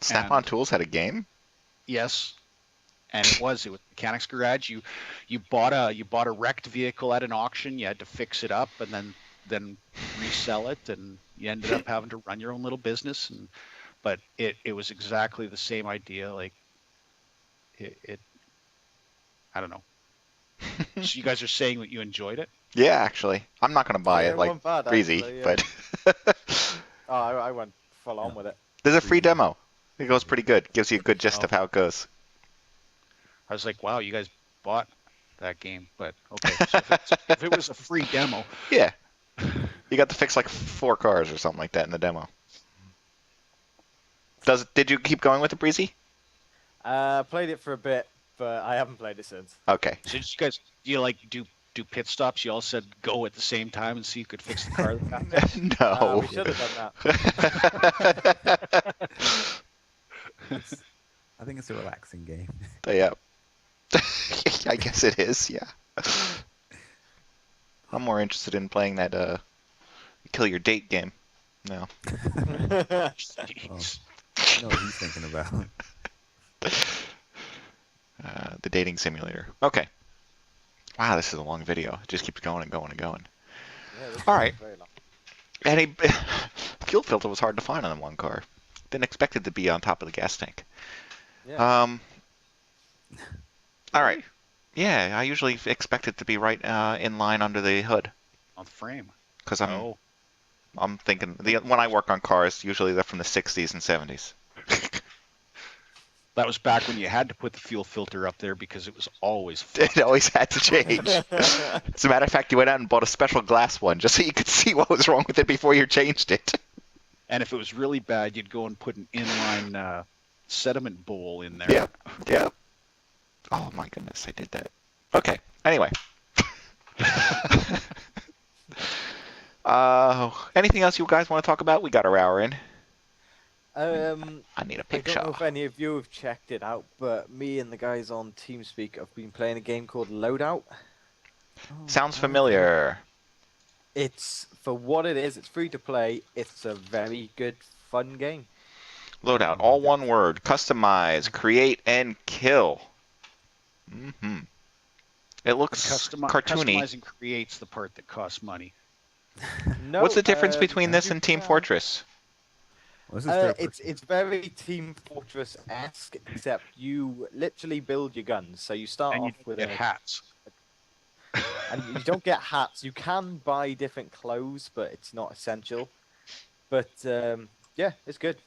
Snap-on Tools had a game? Yes. And it was Mechanics Garage. You bought a wrecked vehicle at an auction, you had to fix it up and then resell it, and you ended up having to run your own little business, but it was exactly the same idea. Like it I don't know. So you guys are saying that you enjoyed it? Yeah, actually. I'm not going to buy it like bad, Breesy, actually, but I went full on with it. There's a free demo. It goes pretty good. Gives you a good gist of how it goes. I was like, wow, you guys bought that game, but okay. So if it was a free demo. Yeah. You got to fix like 4 cars or something like that in the demo. Did you keep going with the Breezy? Played it for a bit, but I haven't played it since. Okay. So did you guys, do pit stops? You all said go at the same time and see who could fix the car. No. We should have done that. I think it's a relaxing game. Yeah. I guess it is, yeah. I'm more interested in playing that kill your date game. No. Jeez. I know what he's thinking about. The dating simulator. Okay. Wow, this is a long video. It just keeps going and going and going. Yeah, All right. very long. And a fuel filter was hard to find on the one car. Didn't expect it to be on top of the gas tank. Yeah. All right. Yeah, I usually expect it to be right in line under the hood. On the frame. Because Oh. I'm thinking, when I work on cars, usually they're from the 60s and 70s. That was back when you had to put the fuel filter up there because it was always fucked. It always had to change. As a matter of fact, you went out and bought a special glass one just so you could see what was wrong with it before you changed it. And if it was really bad, you'd go and put an inline sediment bowl in there. Yeah, yeah. Oh my goodness, I did that. Okay, anyway. Anything else you guys want to talk about? We got our hour in. I need a I picture. don't know if any of you have checked it out, but me and the guys on TeamSpeak have been playing a game called Loadout. Sounds familiar. It's, for what it is, it's free to play. It's a very good, fun game. Loadout, all one word. Customize, create, and kill. Mm-hmm. It looks cartoony. Customizing creates the part that costs money. No, What's the difference between this and Team Fortress? It's very Team Fortress-esque, except you literally build your guns. So you start And off you with get hats. and you don't get hats. You can buy different clothes, but it's not essential. But yeah, it's good.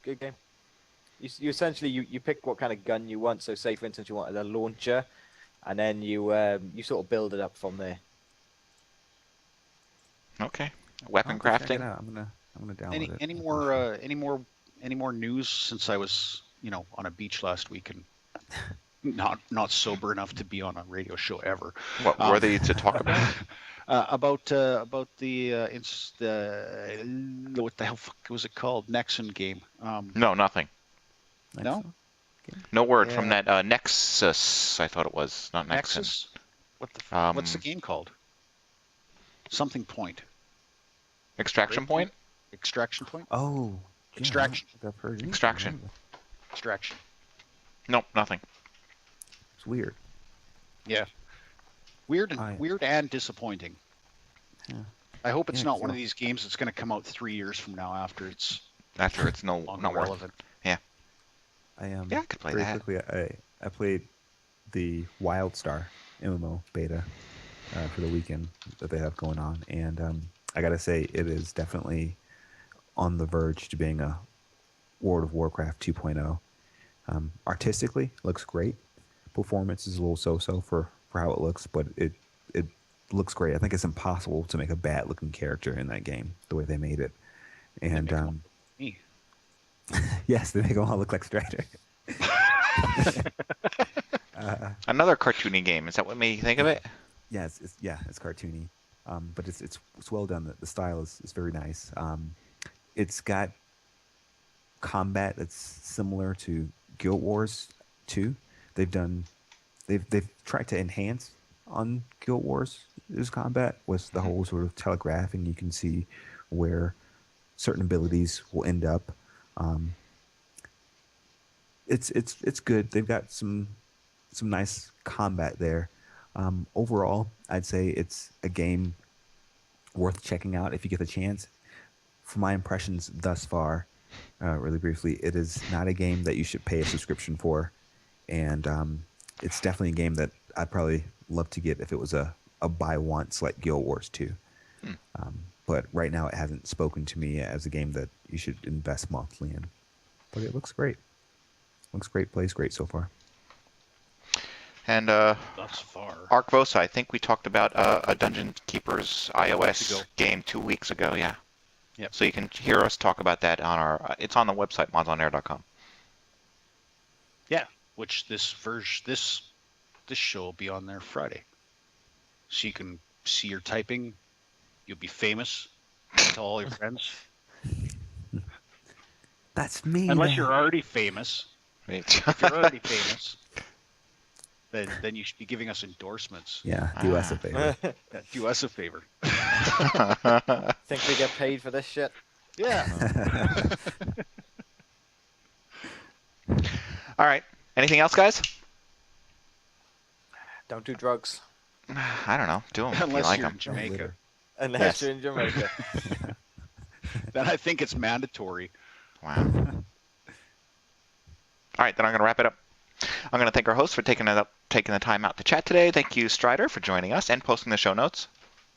Good game. You essentially you pick what kind of gun you want. So say for instance you wanted a launcher, and then you sort of build it up from there. Okay. Weapon I'll have to check crafting. it out. I'm gonna download it. Any more news since I was on a beach last week and not sober enough to be on a radio show ever. What worthy to talk about? About the what the hell was it called? Nexon game. No, nothing. No? No word from Yeah. that Nexus. I thought it was not Nexus. Nexus? What's the game called? Something Point. Extraction Point. Extraction Point? Oh, yeah, Extraction. I don't think I've heard anything Extraction. about it. Extraction. Nope, nothing. It's weird. Yeah. Weird and disappointing. Yeah. I hope it's Yeah, not one so- of these games that's going to come out 3 years from now after it's After it's no longer not worth. relevant. Yeah, I could play very that. quickly. I played the WildStar MMO beta for the weekend that they have going on, and I gotta say it is definitely on the verge to being a World of Warcraft 2.0. Artistically, it looks great. Performance is a little so-so for how it looks, but it looks great. I think it's impossible to make a bad-looking character in that game the way they made it. And Me. yes, they make them all look like Stryder. Another cartoony game. Is that what made you think of it? Yeah, it's cartoony, but it's well done. The style is very nice. It's got combat that's similar to Guild Wars 2. They've tried to enhance on Guild Wars' combat with the whole sort of telegraphing. You can see where certain abilities will end up. It's good. They've got some nice combat there. Overall, I'd say it's a game worth checking out if you get the chance. From my impressions thus far, really briefly, it is not a game that you should pay a subscription for, and it's definitely a game that I'd probably love to get if it was a buy once like Guild Wars 2. But right now, it hasn't spoken to me as a game that you should invest monthly in. But it looks great. Looks great. Plays great so far. And Thus far. Arcvosa, I think we talked about a Dungeon Keeper's iOS ago. game 2 weeks ago. Yeah. Yep. So you can hear us talk about that on our. It's on the website MODSonair.com. Yeah, which this show will be on there Friday, so you can see your typing. You'll be famous. Tell all your friends. That's me. Unless you're already famous. Right. If you're already famous, then you should be giving us endorsements. Yeah, do us a favor. Yeah, do us a favor. Think we get paid for this shit? Yeah. All right. Anything else, guys? Don't do drugs. I don't know. Do them if you Unless like you're them. in Jamaica. Unless Yes. you're in Jamaica. Then I think it's mandatory. Wow. All right, then I'm going to wrap it up. I'm going to thank our hosts for taking the time out to chat today. Thank you, Stryder, for joining us and posting the show notes.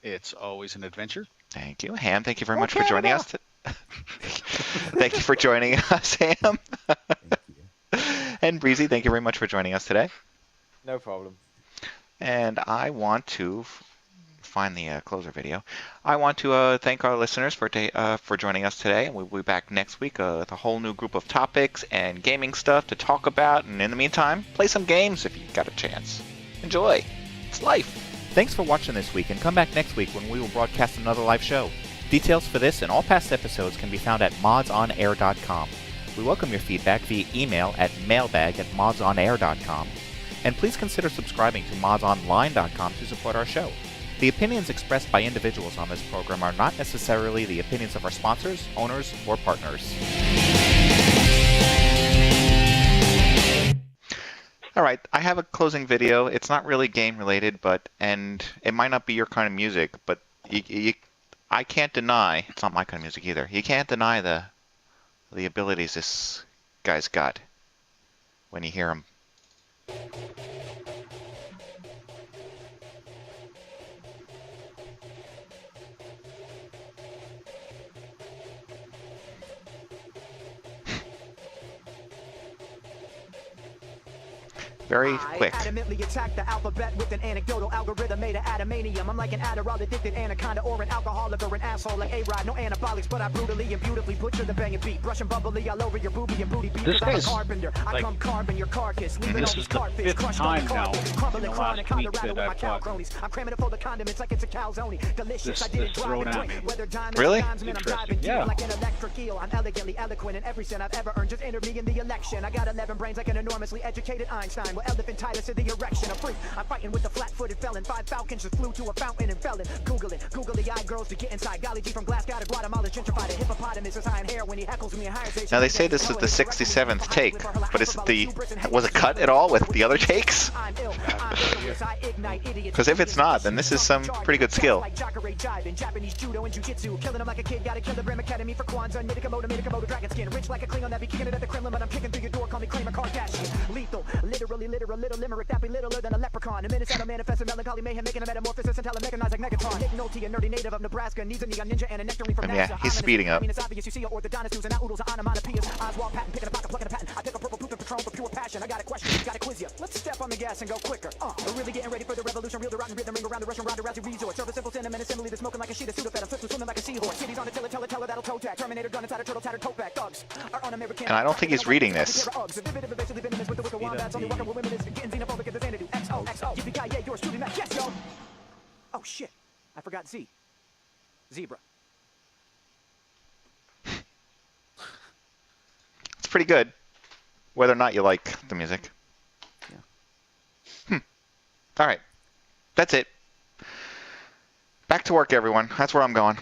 It's always an adventure. Thank you, Ham. Thank you very much for joining us. Thank you for joining us, Ham. Thank you. And Breesy, thank you very much for joining us today. No problem. And I want to find the closer video. I want to thank our listeners for joining us today. And we'll be back next week with a whole new group of topics and gaming stuff to talk about. And in the meantime, play some games if you've got a chance. Enjoy. It's life. Thanks for watching this week, and come back next week when we will broadcast another live show. Details for this and all past episodes can be found at MODSonair.com. We welcome your feedback via email at mailbag@modsonair.com. And please consider subscribing to modsonline.com to support our show. The opinions expressed by individuals on this program are not necessarily the opinions of our sponsors, owners, or partners. All right, I have a closing video. It's not really game related, and it might not be your kind of music, but I can't deny, it's not my kind of music either. You can't deny the abilities this guy's got when you hear him. Very quick. I adamantly attack the alphabet with an anecdotal algorithm made of adamantium. I'm like an Adderall addicted anaconda or an alcoholic or an asshole like A-Rod. No anabolics, but I brutally and beautifully butcher the banging beat. Brushing bubbly all over your boobie and booty beat. This I'm a guy's, carpenter. I like, come carving your carcass. Leaving this all these is the carfish fifth crushed on the time now carpet. in Crumbling the chronic last week Colorado with that my I've cow got cronies. I'm cramming it full of condiments like it's a calzone. Delicious, I didn't drive thrown and at drink. me. Whether diamonds Really? or dimes, man, I'm Interesting. diving deep Yeah. like an electric eel. I'm elegantly eloquent in every cent I've ever earned. Just enter me in the election. I got 11 brains like an enormously educated Einstein. Well, elephantitis to the erection. I'm free. I'm fighting with the flat-footed felon. 5 falcons just flew to a fountain and fell in. Googly-eyed girls to get inside. Golly G from Glasgow to Guatemala, gentrified. A hippopotamus is high in hair when he heckles me and hires. Now they say this is the 67th take, but was it cut at all with the other takes? Because if it's not, then this is some pretty good skill. Japanese judo and jiu-jitsu, killing him like a kid. Got a kilogram academy for Kwanzaa. Komodo dragon skin, rich like a Klingon that be kicking it at the Kremlin, but I'm kicking through your door. Call me Kramer Kardashian. Lethal, literally literal, little limerick that be littler than a leprechaun. A minute out of manifest melancholy mayhem, making a metamorphosis until I mechanize like Megatron. Nick Nolte, a nerdy native of Nebraska, needs a neon ninja and a nectarine from And yeah, NASA. he's speeding up. I mean, it's obvious you see orthodontists using out oodles of onomatopoeias. Oswald Patton picking a pocket, plucking a patent. I pick a purple poop and Patron for pure passion. I got a question, gotta quiz ya. Let's step on the gas and go quicker. We're really getting ready for the revolution. Real the rotten rhythm, ring around the Russian Ronda Rousey resort. Serve a simple sentiment and simile, the smoking like a sheet of Sudafed. I'm swimming like a seahorse. Cities on the tiller, teller that'll toe tag. Terminator gun inside a turtle, tattered tote bag. Thugs are un-American. And I don't think he's reading this. Oh shit, I forgot Z. Zebra. It's pretty good, whether or not you like the music. All right, that's it. Back to work, everyone. That's where I'm going.